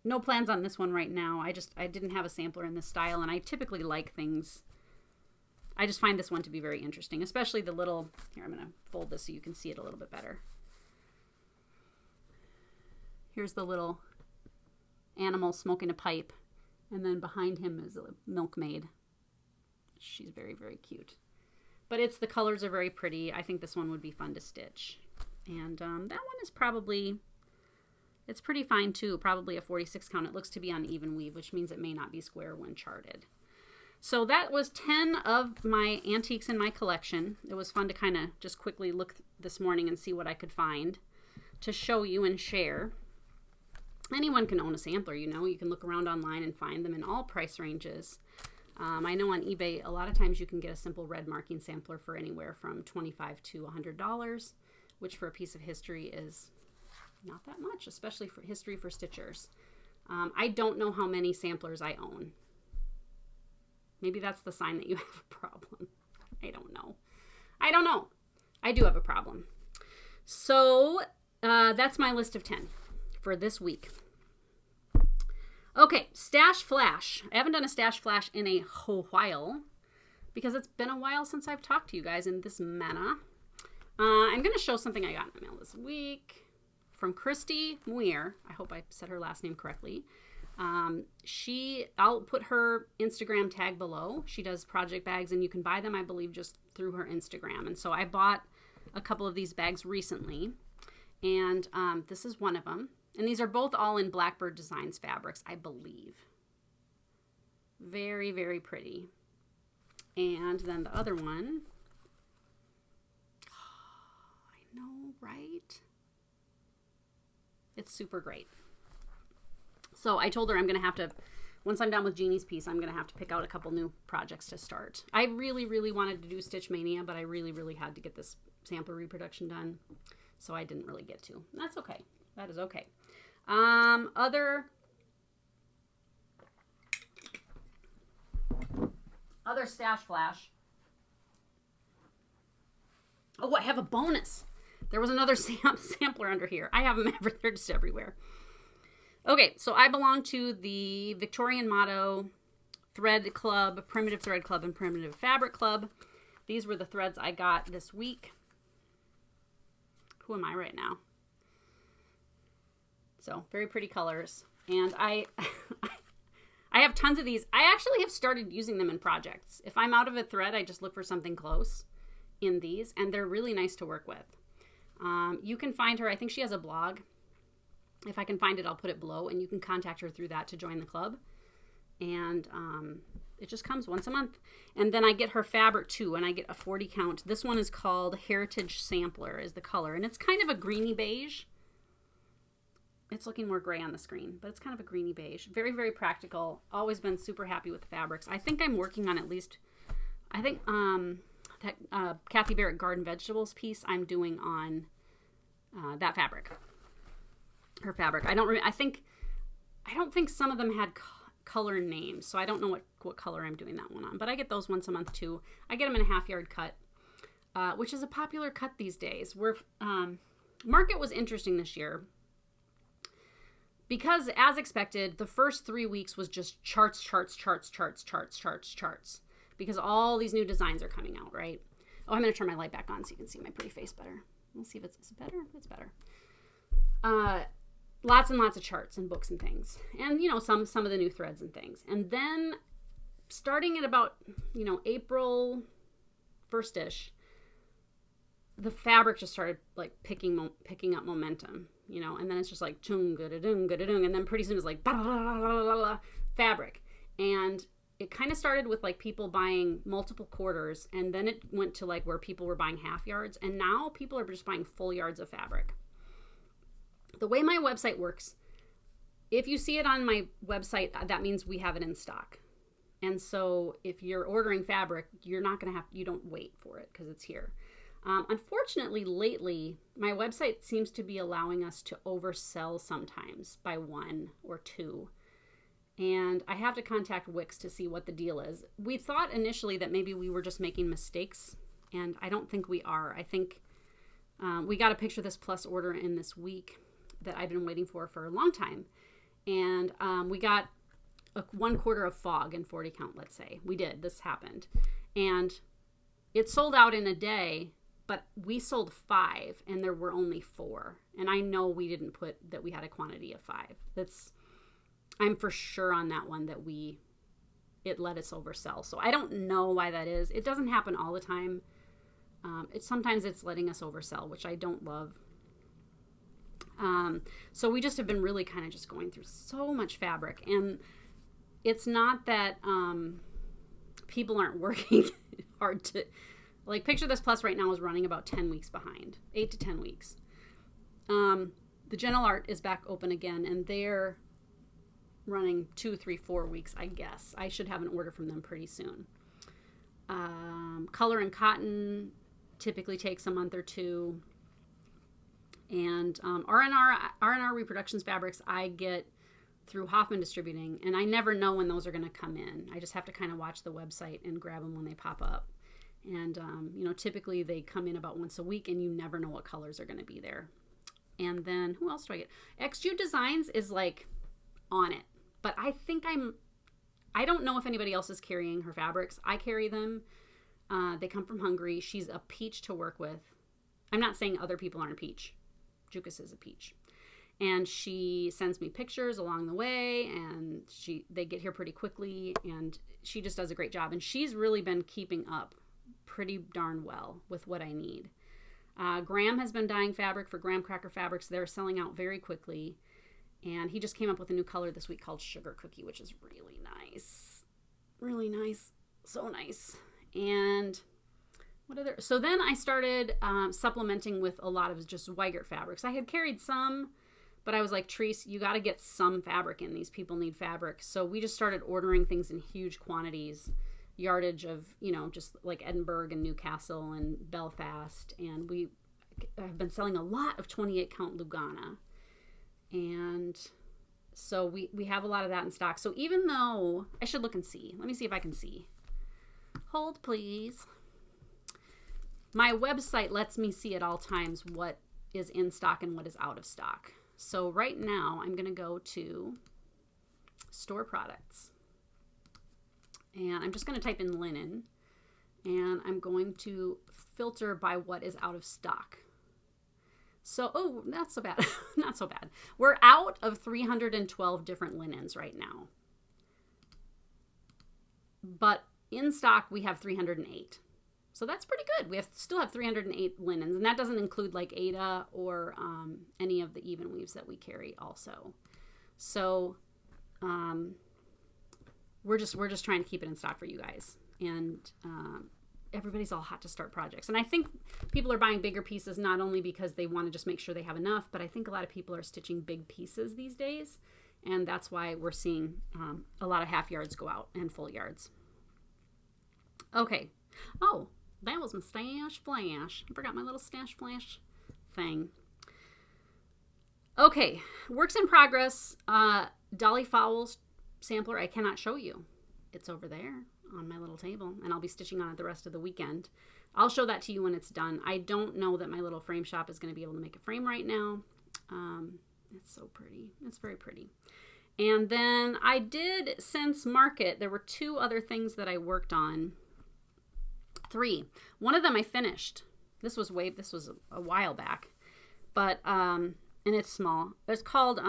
No plans on this one right now. I didn't have a sampler in this style, and I typically like things. I just find this one to be very interesting, especially the little, here, I'm going to fold this so you can see it a little bit better. Here's the little animal smoking a pipe, and then behind him is a milkmaid. She's very, very cute. But the colors are very pretty. I think this one would be fun to stitch. And that one is probably, it's pretty fine too. Probably a 46 count. It looks to be on even weave, which means it may not be square when charted. So that was 10 of my antiques in my collection. It was fun to kind of just quickly look this morning and see what I could find to show you and share. Anyone can own a sampler, You can look around online and find them in all price ranges. I know on eBay, a lot of times you can get a simple red marking sampler for anywhere from $25 to $100, which for a piece of history is not that much, especially for history for stitchers. I don't know how many samplers I own. Maybe that's the sign that you have a problem. I don't know. I do have a problem. So that's my list of 10 for this week. Okay, Stash Flash. I haven't done a Stash Flash in a while because it's been a while since I've talked to you guys in this manner. I'm going to show something I got in the mail this week from Christy Muir. I hope I said her last name correctly. I'll put her Instagram tag below. She does project bags, and you can buy them, I believe, just through her Instagram. And so I bought a couple of these bags recently, and this is one of them. And these are both all in Blackbird Designs fabrics, I believe. Very, very pretty. And then the other one. Oh, I know, right? It's super great. So I told her I'm going to have to, once I'm done with Jeannie's piece, I'm going to have to pick out a couple new projects to start. I really, really wanted to do Stitch Mania, but I really, really had to get this sampler reproduction done. So I didn't really get to. That's okay. That is okay. Other Stash Flash. Oh, I have a bonus. There was another sampler under here. I have them they're just everywhere. Okay, so I belong to the Victorian Motto Thread Club, Primitive Thread Club, and Primitive Fabric Club. These were the threads I got this week. Who am I right now? So, very pretty colors. And I have tons of these. I actually have started using them in projects. If I'm out of a thread, I just look for something close in these. And they're really nice to work with. You can find her. I think she has a blog. If I can find it, I'll put it below. And you can contact her through that to join the club. And it just comes once a month. And then I get her fabric too. And I get a 40 count. This one is called Heritage Sampler is the color. And it's kind of a greeny beige. It's looking more gray on the screen, but it's kind of a greeny beige. Very, very practical. Always been super happy with the fabrics. I think I'm working on at least, I think that Kathy Barrett Garden Vegetables piece I'm doing on that fabric. Her fabric. I don't think some of them had color names, so I don't know what color I'm doing that one on. But I get those once a month too. I get them in a half-yard cut, which is a popular cut these days. Market was interesting this year. Because, as expected, the first 3 weeks was just charts. Because all these new designs are coming out, right? Oh, I'm going to turn my light back on so you can see my pretty face better. Let's see if it's better. It's better. Lots and lots of charts and books and things. And, some of the new threads and things. And then, starting at about, April 1st-ish, the fabric just started, like, picking up momentum. And then it's just like chung-ga-da-dung, and then pretty soon it's like fabric. And it kind of started with like people buying multiple quarters, and then it went to like where people were buying half yards, and now people are just buying full yards of fabric. The way my website works, if you see it on my website, that means we have it in stock. And so if you're ordering fabric, you don't wait for it because it's here. Unfortunately, lately, my website seems to be allowing us to oversell sometimes by 1 or 2. And I have to contact Wix to see what the deal is. We thought initially that maybe we were just making mistakes, and I don't think we are. I think we got a Picture This Plus order in this week that I've been waiting for a long time. And we got 1/4 of fog in 40 count, let's say. We did. This happened. And it sold out in a day. But we sold 5 and there were only 4. And I know we didn't put that we had a quantity of 5. I'm for sure on that one that it let us oversell. So I don't know why that is. It doesn't happen all the time. Sometimes it's letting us oversell, which I don't love. So we just have been really kind of just going through so much fabric. And it's not that people aren't working hard to... Like, Picture This Plus right now is running about 10 weeks behind. 8 to 10 weeks. The General Art is back open again, and they're running 2, 3, 4 weeks, I guess. I should have an order from them pretty soon. Color and Cotton typically takes a month or 2. And R&R Reproductions fabrics I get through Hoffman Distributing, and I never know when those are going to come in. I just have to kind of watch the website and grab them when they pop up. And, typically they come in about once a week, and you never know what colors are going to be there. And then, who else do I get? XU Designs is, like, on it. But I think I don't know if anybody else is carrying her fabrics. I carry them. They come from Hungary. She's a peach to work with. I'm not saying other people aren't a peach. Jukas is a peach. And she sends me pictures along the way, and they get here pretty quickly, and she just does a great job. And she's really been keeping up pretty darn well with what I need. Graham has been dyeing fabric for Graham Cracker Fabrics. They're selling out very quickly. And he just came up with a new color this week called Sugar Cookie, which is really nice. Really nice. So nice. And so then I started supplementing with a lot of just Weigert fabrics. I had carried some, but I was like, Treese, you got to get some fabric in. These people need fabric. So we just started ordering things in huge quantities. Yardage of, just like Edinburgh and Newcastle and Belfast. And we have been selling a lot of 28 count Lugana. And so we have a lot of that in stock. So even though I should look and see, let me see if I can see. Hold, please. My website lets me see at all times what is in stock and what is out of stock. So right now I'm going to go to store products. And I'm just going to type in linen, and I'm going to filter by what is out of stock. So, not so bad. Not so bad. We're out of 312 different linens right now. But in stock, we have 308. So that's pretty good. We still have 308 linens, and that doesn't include like Aida or any of the even weaves that we carry also. So, we're just trying to keep it in stock for you guys. And everybody's all hot to start projects. And I think people are buying bigger pieces not only because they want to just make sure they have enough, but I think a lot of people are stitching big pieces these days. And that's why we're seeing a lot of half yards go out and full yards. Okay. Oh, that was my stash flash. I forgot my little stash flash thing. Okay. Works in progress. Dolly Fowles sampler I cannot show you. It's over there on my little table, and I'll be stitching on it the rest of the weekend. I'll show that to you when it's done. I don't know that my little frame shop is going to be able to make a frame right now. It's so pretty. It's very pretty. And then I did, since market, there were 2 other things that I worked on. 3. One of them I finished. This was a while back. But, and it's small. It's called,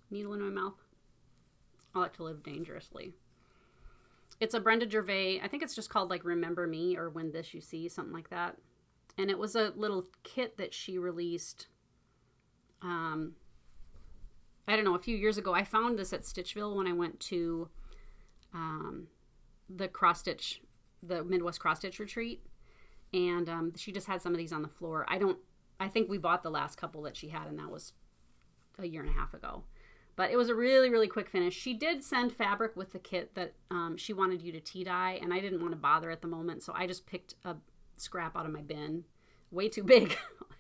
Needle in My Mouth. I like to live dangerously. It's a Brenda Gervais. I think it's just called like Remember Me or When This You See, something like that. And it was a little kit that she released, I don't know, a few years ago. I found this at Stitchville when I went to the Midwest Cross Stitch Retreat. And she just had some of these on the floor. I think we bought the last couple that she had, and that was a year and a half ago. But it was a really, really quick finish. She did send fabric with the kit that she wanted you to tea dye, and I didn't want to bother at the moment, so I just picked a scrap out of my bin. Way too big.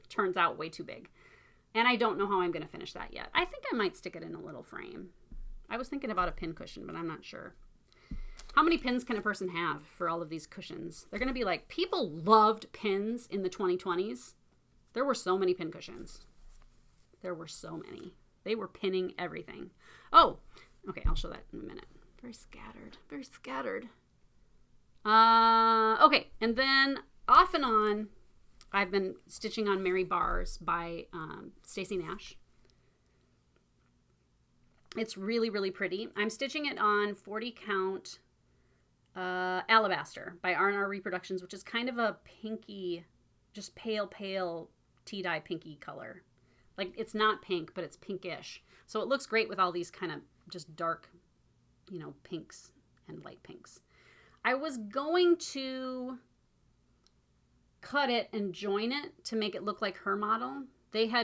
Turns out way too big. And I don't know how I'm going to finish that yet. I think I might stick it in a little frame. I was thinking about a pin cushion, but I'm not sure. How many pins can a person have for all of these cushions? They're going to be like, people loved pins in the 2020s. There were so many pin cushions. There were so many. They were pinning everything. Oh, okay, I'll show that in a minute. Very scattered, very scattered. Okay, and then off and on, I've been stitching on Mary Bars by Stacey Nash. It's really, really pretty. I'm stitching it on 40 count Alabaster by R&R Reproductions, which is kind of a pinky, just pale tea dye pinky color. Like, it's not pink, but it's pinkish. So it looks great with all these kind of just dark, pinks and light pinks. I was going to cut it and join it to make it look like her model.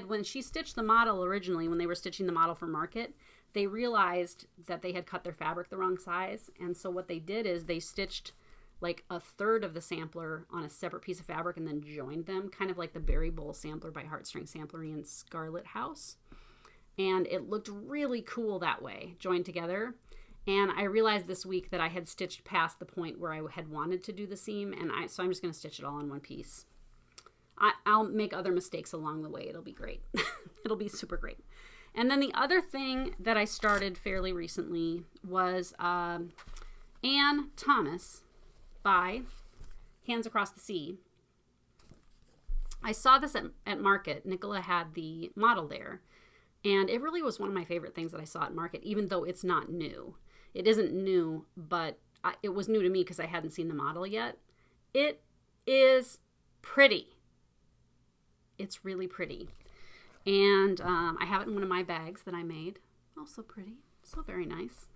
When she stitched the model originally, when they were stitching the model for market, they realized that they had cut their fabric the wrong size. And so what they did is they stitched like a third of the sampler on a separate piece of fabric and then joined them, kind of like the Berry Bowl sampler by Heartstring Samplery and Scarlet House. And it looked really cool that way, joined together. And I realized this week that I had stitched past the point where I had wanted to do the seam, and so I'm just going to stitch it all in one piece. I'll make other mistakes along the way. It'll be great. It'll be super great. And then the other thing that I started fairly recently was Anne Thomas by Hands Across the Sea. I saw this at Market. Nicola had the model there, and it really was one of my favorite things that I saw at Market, even though it's not new. It isn't new, but it was new to me because I hadn't seen the model yet. It is pretty. It's really pretty. And I have it in one of my bags that I made. Oh, so pretty. So very nice.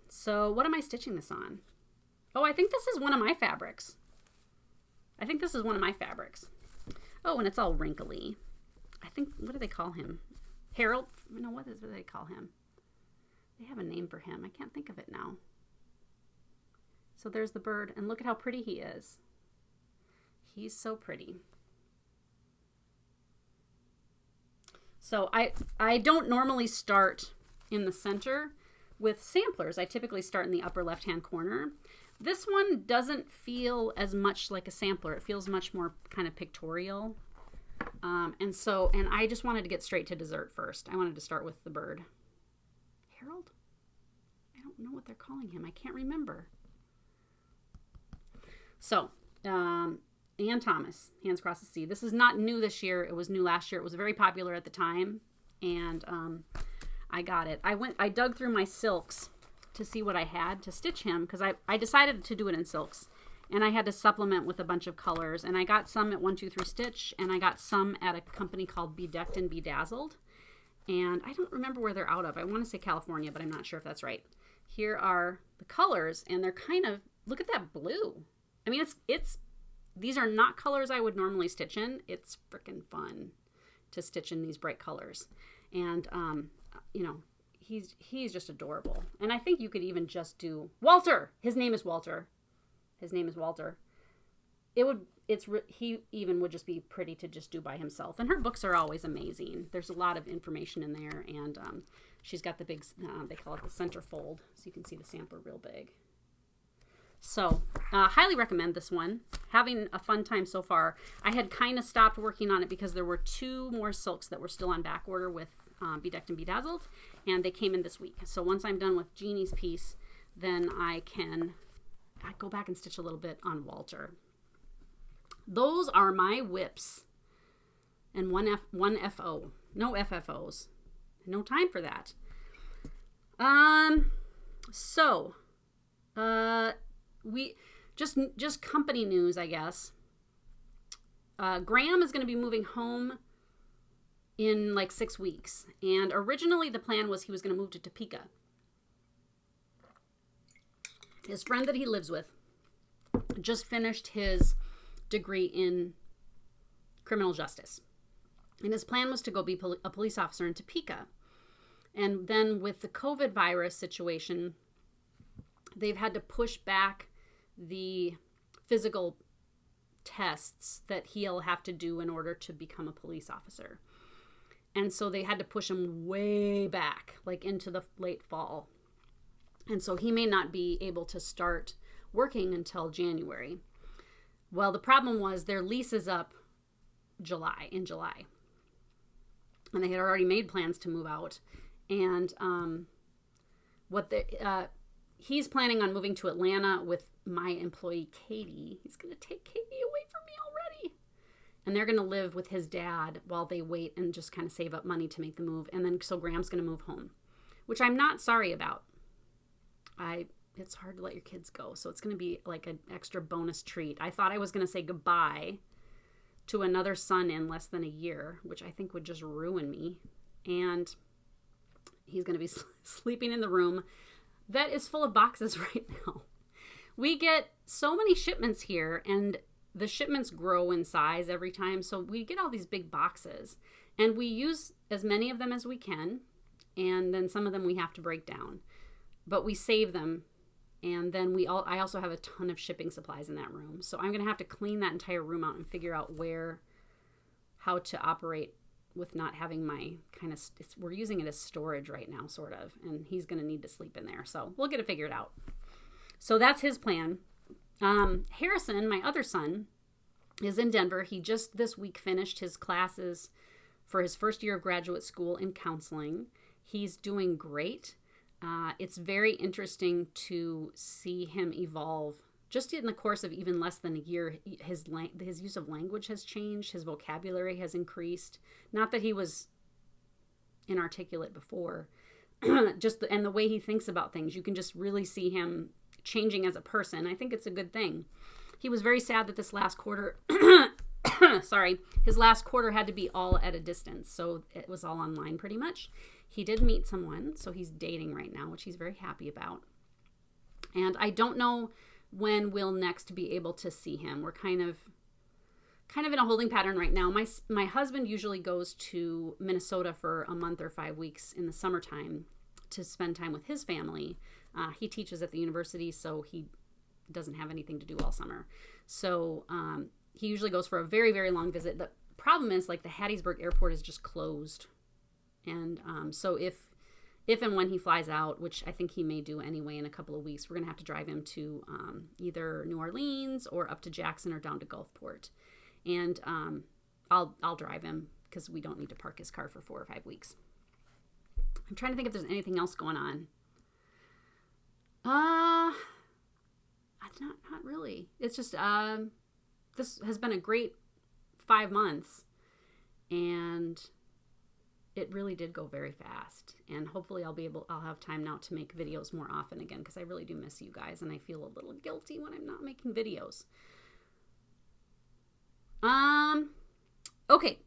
So what am I stitching this on? Oh, I think this is one of my fabrics. Oh, and it's all wrinkly. I think, what do they call him? Harold? No, what do they call him? They have a name for him. I can't think of it now. So there's the bird, and look at how pretty he is. He's so pretty. So I don't normally start in the center with samplers. I typically start in the upper left-hand corner. This one doesn't feel as much like a sampler. It feels much more kind of pictorial. And I just wanted to get straight to dessert first. I wanted to start with the bird. Harold? I don't know what they're calling him. I can't remember. So, Anne Thomas, Hands Across the Sea. This is not new this year. It was new last year. It was very popular at the time. And I got it. I dug through my silks to see what I had to stitch him, because I decided to do it in silks. And I had to supplement with a bunch of colors. And I got some at 123 Stitch, and I got some at a company called Bedecked and Bedazzled. And I don't remember where they're out of. I want to say California, but I'm not sure if that's right. here are the colors, and they're kind of, look at that blue. I mean, these are not colors I would normally stitch in. It's freaking fun to stitch in these bright colors. And, you know, he's just adorable. And I think you could even just do Walter. His name is Walter. He even would just be pretty to just do by himself. And her books are always amazing. There's a lot of information in there, and she's got the big, they call it the centerfold, so you can see the sampler real big. So, highly recommend this one. Having a fun time so far. I had kind of stopped working on it because there were 2 more silks that were still on back order with Bedecked and Bedazzled, and they came in this week. So once I'm done with Jeannie's piece, then I go back and stitch a little bit on Walter. Those are my whips. And one FO. No FFOs. No time for that. We just company news, I guess. Graham is going to be moving home in like 6 weeks. And originally the plan was he was going to move to Topeka. His friend that he lives with just finished his degree in criminal justice. And his plan was to go be a police officer in Topeka. And then with the COVID virus situation, they've had to push back the physical tests that he'll have to do in order to become a police officer. And so they had to push him way back, like into the late fall. And so he may not be able to start working until January. Well, the problem was their lease is up in July. And they had already made plans to move out. And he's planning on moving to Atlanta with my employee, Katie. He's going to take Katie away from me already. And they're going to live with his dad while they wait and just kind of save up money to make the move. And then so Graham's going to move home, which I'm not sorry about. It's hard to let your kids go. So it's going to be like an extra bonus treat. I thought I was going to say goodbye to another son in less than a year, which I think would just ruin me. And he's going to be sleeping in the room that is full of boxes right now. We get so many shipments here, and the shipments grow in size every time. So we get all these big boxes, and we use as many of them as we can. And then some of them we have to break down, but we save them. And then I also have a ton of shipping supplies in that room. So I'm going to have to clean that entire room out and figure out how to operate with not having my kind of, we're using it as storage right now, sort of. And he's going to need to sleep in there. So we'll get it figured out. So that's his plan. Harrison, my other son, is in Denver. He just this week finished his classes for his first year of graduate school in counseling. He's doing great. It's very interesting to see him evolve. Just in the course of even less than a year, his use of language has changed. His vocabulary has increased. Not that he was inarticulate before, and the way he thinks about things, you can just really see him changing as a person. I think it's a good thing. He was very sad that this last quarter, his last quarter had to be all at a distance. So it was all online pretty much. He did meet someone, so he's dating right now, which he's very happy about. And I don't know when we'll next be able to see him. We're kind of in a holding pattern right now. My husband usually goes to Minnesota for a month or 5 weeks in the summertime to spend time with his family. He teaches at the university, so he doesn't have anything to do all summer. So he usually goes for a very, very long visit. The problem is, like, the Hattiesburg airport is just closed. And so if and when he flies out, which I think he may do anyway in a couple of weeks, we're going to have to drive him to either New Orleans or up to Jackson or down to Gulfport. And I'll drive him because we don't need to park his car for 4 or 5 weeks. I'm trying to think if there's anything else going on. Not really. It's just this has been a great 5 months, and it really did go very fast. And hopefully I'll have time now to make videos more often again, because I really do miss you guys, and I feel a little guilty when I'm not making videos. Okay.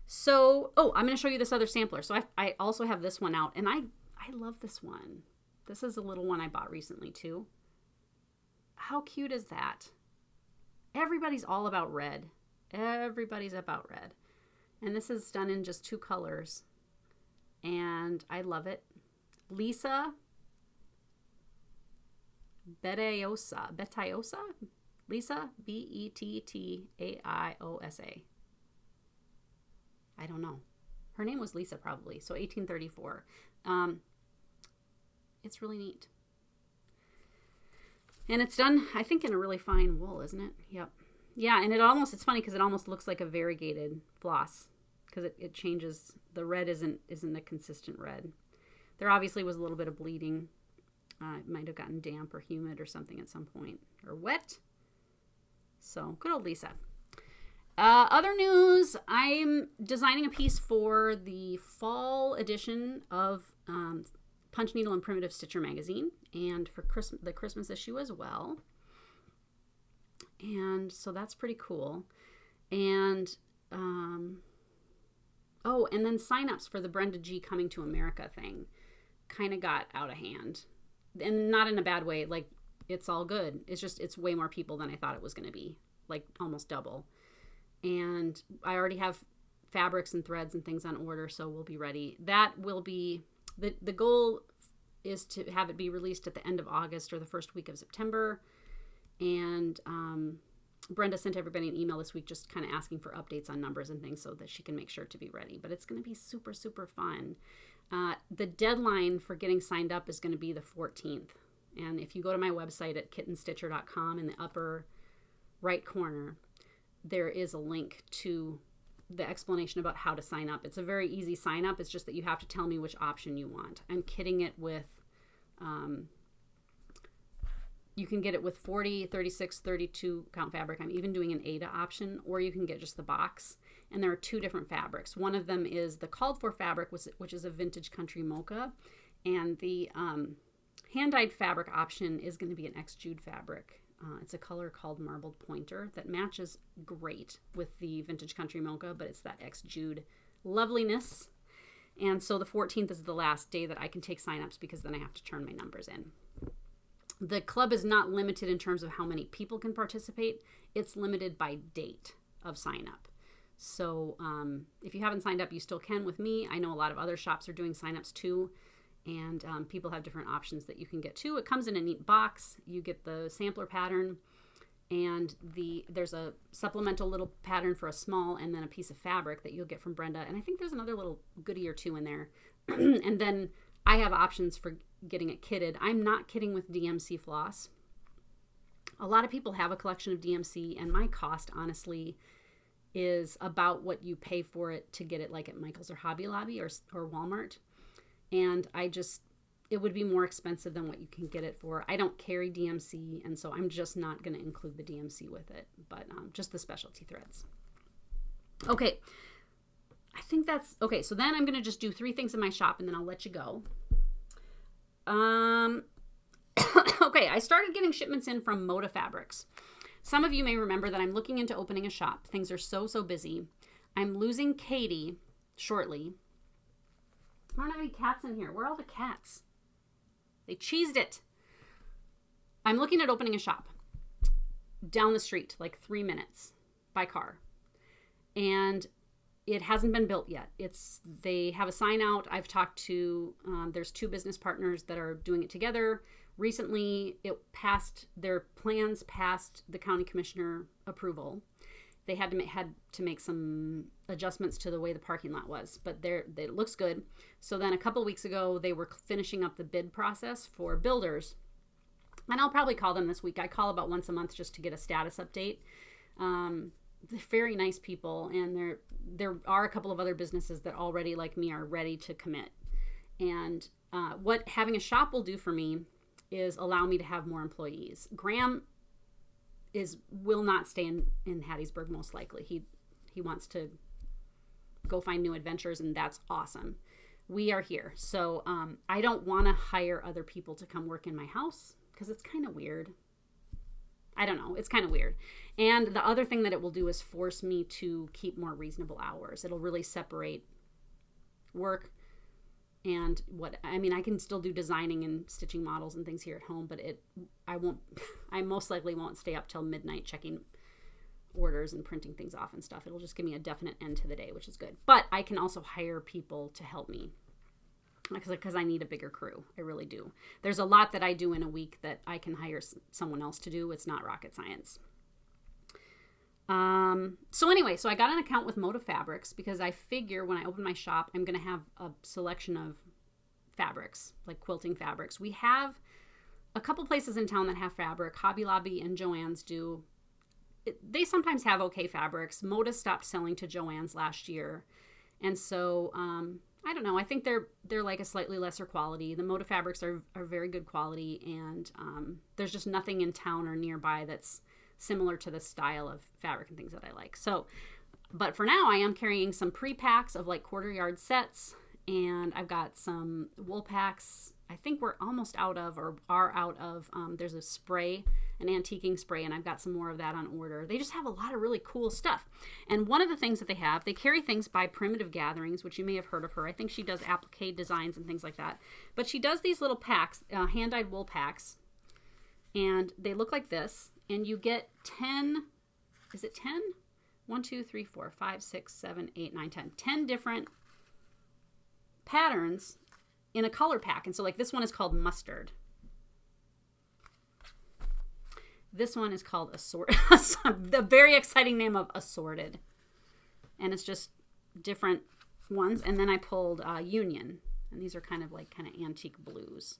So, I'm going to show you this other sampler. So I also have this one out, and I love this one. This is a little one I bought recently too. How cute is that? Everybody's all about red. Everybody's about red. And this is done in just 2 colors. And I love it. Lisa Bettaiosa? Lisa, Betttaiosa. I don't know. Her name was Lisa probably. So 1834. It's really neat. And it's done, I think, in a really fine wool, isn't it? Yep. Yeah, and it's funny because it almost looks like a variegated floss because it changes. The red isn't a consistent red. There obviously was a little bit of bleeding. It might have gotten damp or humid or something at some point, or wet. So, good old Lisa. Other news, I'm designing a piece for the fall edition of Punch Needle and Primitive Stitcher magazine, and for the Christmas issue as well. And so that's pretty cool. And and then signups for the Brenda G Coming to America thing kind of got out of hand, and not in a bad way. Like, it's all good. It's just it's way more people than I thought it was going to be, like almost double. And I already have fabrics and threads and things on order, so we'll be ready. That will be the goal is to have it be released at the end of August or the first week of September. And Brenda sent everybody an email this week just kind of asking for updates on numbers and things so that she can make sure to be ready. But it's going to be super, super fun. The deadline for getting signed up is going to be the 14th. And if you go to my website at kittenstitcher.com, in the upper right corner, there is a link to the explanation about how to sign up. It's a very easy sign up. It's just that you have to tell me which option you want. I'm kitting it with, you can get it with 40, 36, 32 count fabric. I'm even doing an Ada option, or you can get just the box. And there are 2 different fabrics. One of them is the called for fabric, which is a vintage country mocha. And the hand-dyed fabric option is going to be an X-Jude fabric. It's a color called Marbled Pointer that matches great with the vintage country mocha, but it's that X-Jude loveliness. And so the 14th is the last day that I can take signups, because then I have to turn my numbers in. The club is not limited in terms of how many people can participate. It's limited by date of sign up. So if you haven't signed up, you still can with me. I know a lot of other shops are doing signups too. And people have different options that you can get too. It comes in a neat box. You get the sampler pattern, and there's a supplemental little pattern for a small, and then a piece of fabric that you'll get from Brenda. And I think there's another little goodie or 2 in there. And then I have options for getting it kitted. I'm not kitting with DMC floss. A lot of people have a collection of DMC, and my cost, honestly, is about what you pay for it to get it, like at Michael's or Hobby Lobby or Walmart. And it would be more expensive than what you can get it for. I don't carry DMC, and so I'm just not going to include the DMC with it, but just the specialty threads. Okay, I think that's, okay, so then I'm going to just do 3 things in my shop, and then I'll let you go. Okay, I started getting shipments in from Moda Fabrics. Some of you may remember that I'm looking into opening a shop. Things are so busy. I'm losing Katie shortly. I don't have any cats in here. Where are all the cats? They cheesed it. I'm looking at opening a shop down the street, like 3 minutes by car. And it hasn't been built yet. They have a sign out. I've talked to, there's 2 business partners that are doing it together. Recently, their plans passed the county commissioner approval. They had to make some adjustments to the way the parking lot was, but it looks good. So then a couple weeks ago, they were finishing up the bid process for builders. And I'll probably call them this week. I call about once a month just to get a status update. They're very nice people, and there are a couple of other businesses that already, like me, are ready to commit. And what having a shop will do for me is allow me to have more employees. Graham will not stay in Hattiesburg, most likely. He wants to go find new adventures, and that's awesome. We are here. So I don't want to hire other people to come work in my house because it's kind of weird. I don't know. It's kind of weird. And the other thing that it will do is force me to keep more reasonable hours. It'll really separate work And I can still do designing and stitching models and things here at home, but I most likely won't stay up till midnight checking orders and printing things off and stuff. It'll just give me a definite end to the day, which is good. But I can also hire people to help me because I need a bigger crew. I really do. There's a lot that I do in a week that I can hire someone else to do. It's not rocket science. So I got an account with Motif Fabrics because I figure when I open my shop, I'm going to have a selection of fabrics, like quilting fabrics. We have a couple places in town that have fabric. Hobby Lobby and Joann's do. They sometimes have okay fabrics. Moda stopped selling to Joann's last year. And so, I don't know. I think they're like a slightly lesser quality. The Moda fabrics are very good quality. And there's just nothing in town or nearby that's similar to the style of fabric and things that I like. So, but for now I am carrying some pre-packs of like quarter yard sets, and I've got some wool packs. I think we're almost out of, or are out of, there's a spray, an antiquing spray, and I've got some more of that on order. They just have a lot of really cool stuff. And one of the things that they carry things by Primitive Gatherings, which you may have heard of her. I think she does applique designs and things like that. But she does these little packs, hand-dyed wool packs, and they look like this. And you get 10, is it 10? 1, 2, 3, 4, 5, 6, 7, 8, 9, 10. 10 different patterns in a color pack. And so like this one is called Mustard. This one is called Assorted. The very exciting name of Assorted. And it's just different ones. And then I pulled Union. And these are kind of antique blues.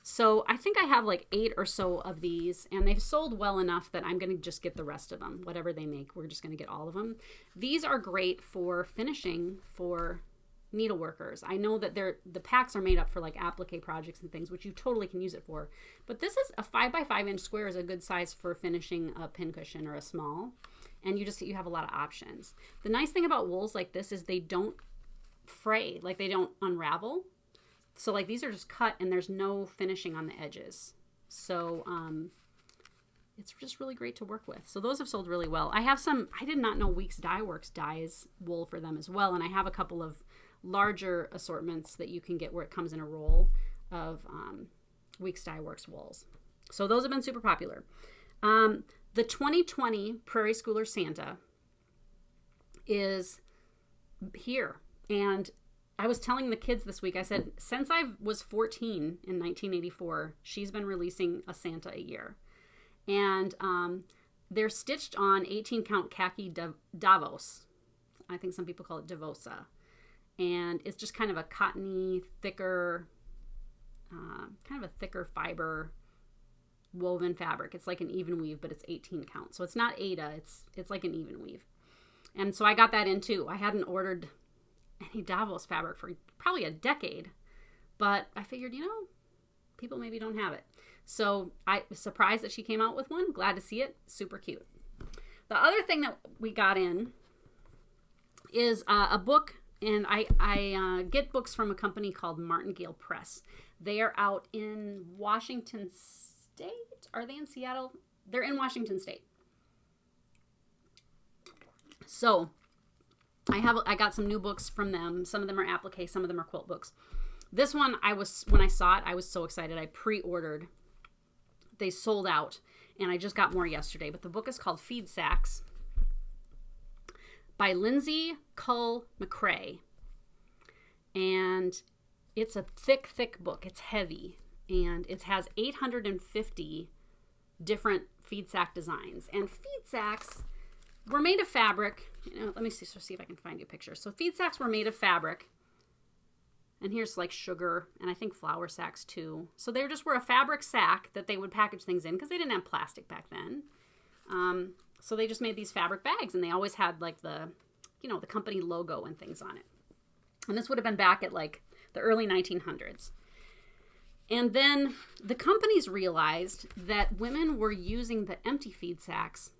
So I think I have like 8 or so of these, and they've sold well enough that I'm going to just get the rest of them. Whatever they make, we're just going to get all of them. These are great for finishing for needleworkers. I know that the packs are made up for like applique projects and things, which you totally can use it for. But this is a 5x5 inch square is a good size for finishing a pincushion or a small. And you have a lot of options. The nice thing about wools like this is they don't fray, like they don't unravel. So like these are just cut and there's no finishing on the edges. So it's just really great to work with. So those have sold really well. I did not know Weeks Dye Works dyes wool for them as well. And I have a couple of larger assortments that you can get where it comes in a roll of Weeks Dye Works wools. So those have been super popular. The 2020 Prairie Schooler Santa is here. And I was telling the kids this week, I said, since I was 14 in 1984, she's been releasing a Santa a year. And they're stitched on 18 count khaki Davos. I think some people call it Davosa. And it's just kind of a cottony, thicker, fiber woven fabric. It's like an even weave, but it's 18 count. So it's not Aida, it's like an even weave. And so I got that in too. I hadn't ordered any Davos fabric for probably a decade, but I figured, people maybe don't have it. So I was surprised that she came out with one. Glad to see it. Super cute. The other thing that we got in is a book, and I get books from a company called Martingale Press. They are out in Washington State. Are they in Seattle? They're in Washington State. So I got some new books from them. Some of them are applique, some of them are quilt books. This one, when I saw it, I was so excited. I pre-ordered. They sold out, and I just got more yesterday. But the book is called Feed Sacks by Lindsay Cull McCrae. And it's a thick, thick book. It's heavy, and it has 850 different feed sack designs. And feed sacks were made of fabric. Let me see if I can find you a picture. So feed sacks were made of fabric. And here's like sugar and I think flour sacks too. So they were a fabric sack that they would package things in because they didn't have plastic back then. So they just made these fabric bags, and they always had like the company logo and things on it. And this would have been back at like the early 1900s. And then the companies realized that women were using the empty feed sacks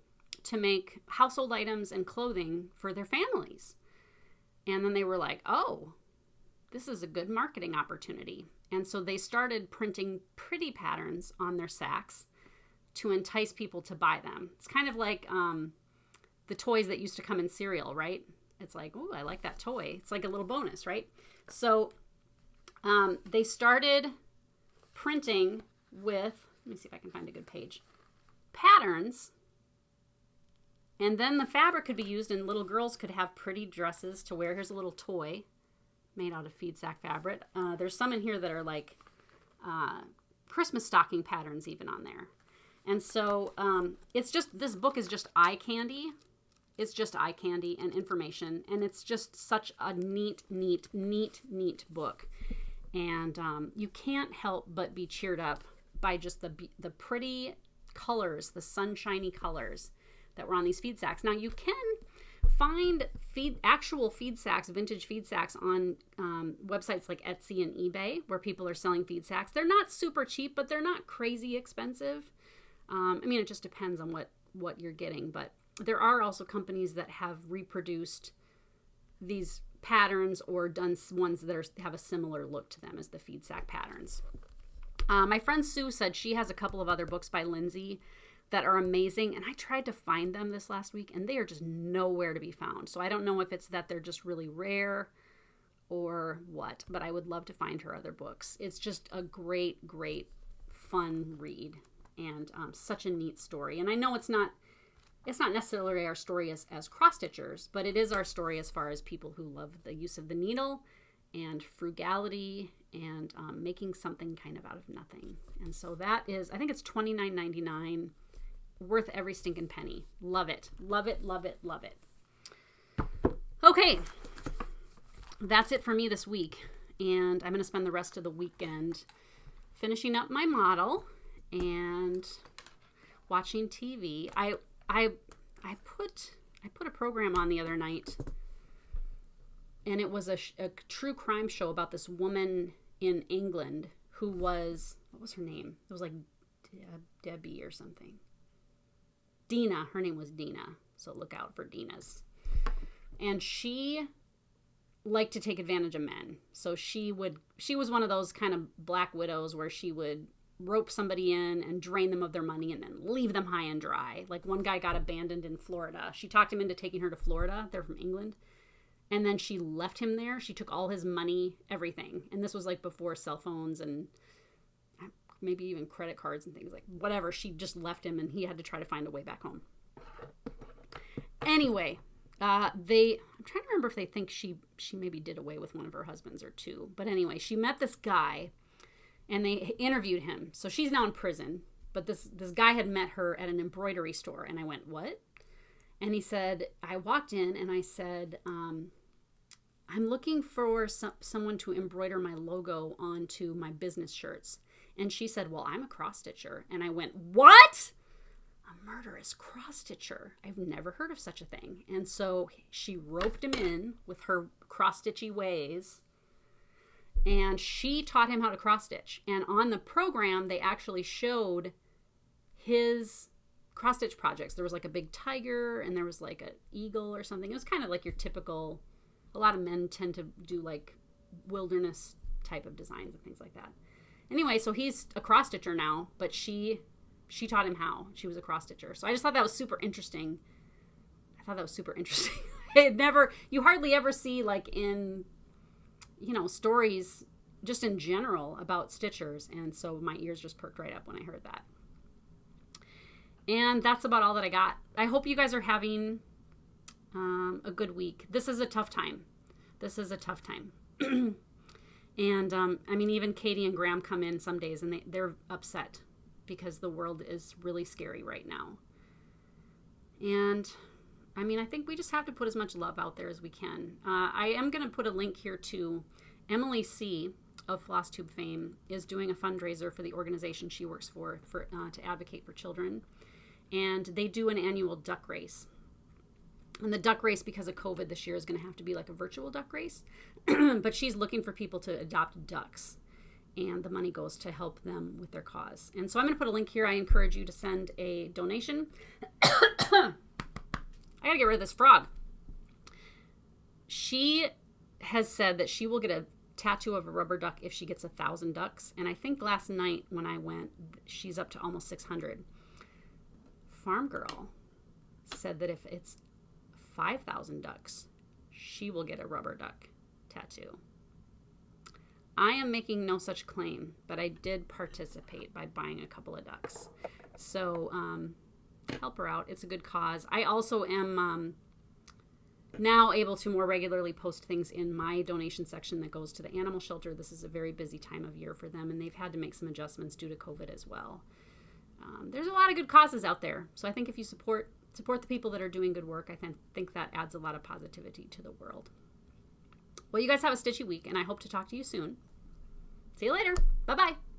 to make household items and clothing for their families. And then they were like, oh, this is a good marketing opportunity. And so they started printing pretty patterns on their sacks to entice people to buy them. It's kind of like the toys that used to come in cereal, right? It's like, oh, I like that toy. It's like a little bonus, right? So They started printing with, let me see if I can find a good page, patterns. And then the fabric could be used and little girls could have pretty dresses to wear. Here's a little toy made out of feed sack fabric. There's some in here that are like Christmas stocking patterns even on there. And so it's just, this book is just eye candy. It's just eye candy and information. And it's just such a neat book. And you can't help but be cheered up by just the pretty colors, the sunshiny colors that were on these feed sacks. Now you can find actual feed sacks, vintage feed sacks on websites like Etsy and eBay where people are selling feed sacks. They're not super cheap, but they're not crazy expensive. I mean, it just depends on what you're getting. But there are also companies that have reproduced these patterns or done ones that have a similar look to them as the feed sack patterns. My friend Sue said she has a couple of other books by Lindsay that are amazing, and I tried to find them this last week, and they are just nowhere to be found. So I don't know if it's that they're just really rare or what, but I would love to find her other books. It's just a great fun read, and such a neat story. And I know it's not necessarily our story as cross-stitchers, but it is our story as far as people who love the use of the needle and frugality and making something kind of out of nothing. And so that is, I think it's $29.99, worth every stinking penny. Love it. Love it, love it, love it. Okay, that's it for me this week. And I'm going to spend the rest of the weekend finishing up my model and watching TV. I put a program on the other night, and it was a true crime show about this woman in England who was, what was her name? It was like Debbie or something. Dina. Her name was Dina. So look out for Dinas. And she liked to take advantage of men. So she was one of those kind of black widows where she would rope somebody in and drain them of their money and then leave them high and dry. Like one guy got abandoned in Florida. She talked him into taking her to Florida. They're from England. And then she left him there. She took all his money, everything. And this was like before cell phones and maybe even credit cards and things, like whatever. She just left him and he had to try to find a way back home. Anyway, I'm trying to remember if they think she maybe did away with one of her husbands or two. But anyway, she met this guy and they interviewed him. So she's now in prison. But this guy had met her at an embroidery store. And I went, what? And he said, I walked in and I said, I'm looking for someone to embroider my logo onto my business shirts. And she said, well, I'm a cross-stitcher. And I went, what? A murderous cross-stitcher. I've never heard of such a thing. And so she roped him in with her cross-stitchy ways. And she taught him how to cross-stitch. And on the program, they actually showed his cross-stitch projects. There was like a big tiger and there was like an eagle or something. It was kind of like your typical, a lot of men tend to do like wilderness type of designs and things like that. Anyway, so he's a cross-stitcher now, but she taught him how. She was a cross-stitcher. So I just thought that was super interesting. You hardly ever see like in, stories just in general about stitchers. And so my ears just perked right up when I heard that. And that's about all that I got. I hope you guys are having a good week. This is a tough time. And, even Katie and Graham come in some days and they're upset because the world is really scary right now. And, I think we just have to put as much love out there as we can. I am going to put a link here to Emiliy C. of FlossTube fame is doing a fundraiser for the organization she works for to advocate for children. And they do an annual duck race. And the duck race, because of COVID this year, is going to have to be like a virtual duck race. But she's looking for people to adopt ducks. And the money goes to help them with their cause. And so I'm going to put a link here. I encourage you to send a donation. I got to get rid of this frog. She has said that she will get a tattoo of a rubber duck if she gets 1,000 ducks. And I think last night when I went, she's up to almost 600. Farm Girl said that if it's 5,000 ducks, she will get a rubber duck tattoo. I am making no such claim, but I did participate by buying a couple of ducks. So help her out. It's a good cause. I also am now able to more regularly post things in my donation section that goes to the animal shelter. This is a very busy time of year for them, and they've had to make some adjustments due to COVID as well. There's a lot of good causes out there. So I think if you support the people that are doing good work, I think that adds a lot of positivity to the world. Well, you guys have a stitchy week, and I hope to talk to you soon. See you later. Bye-bye.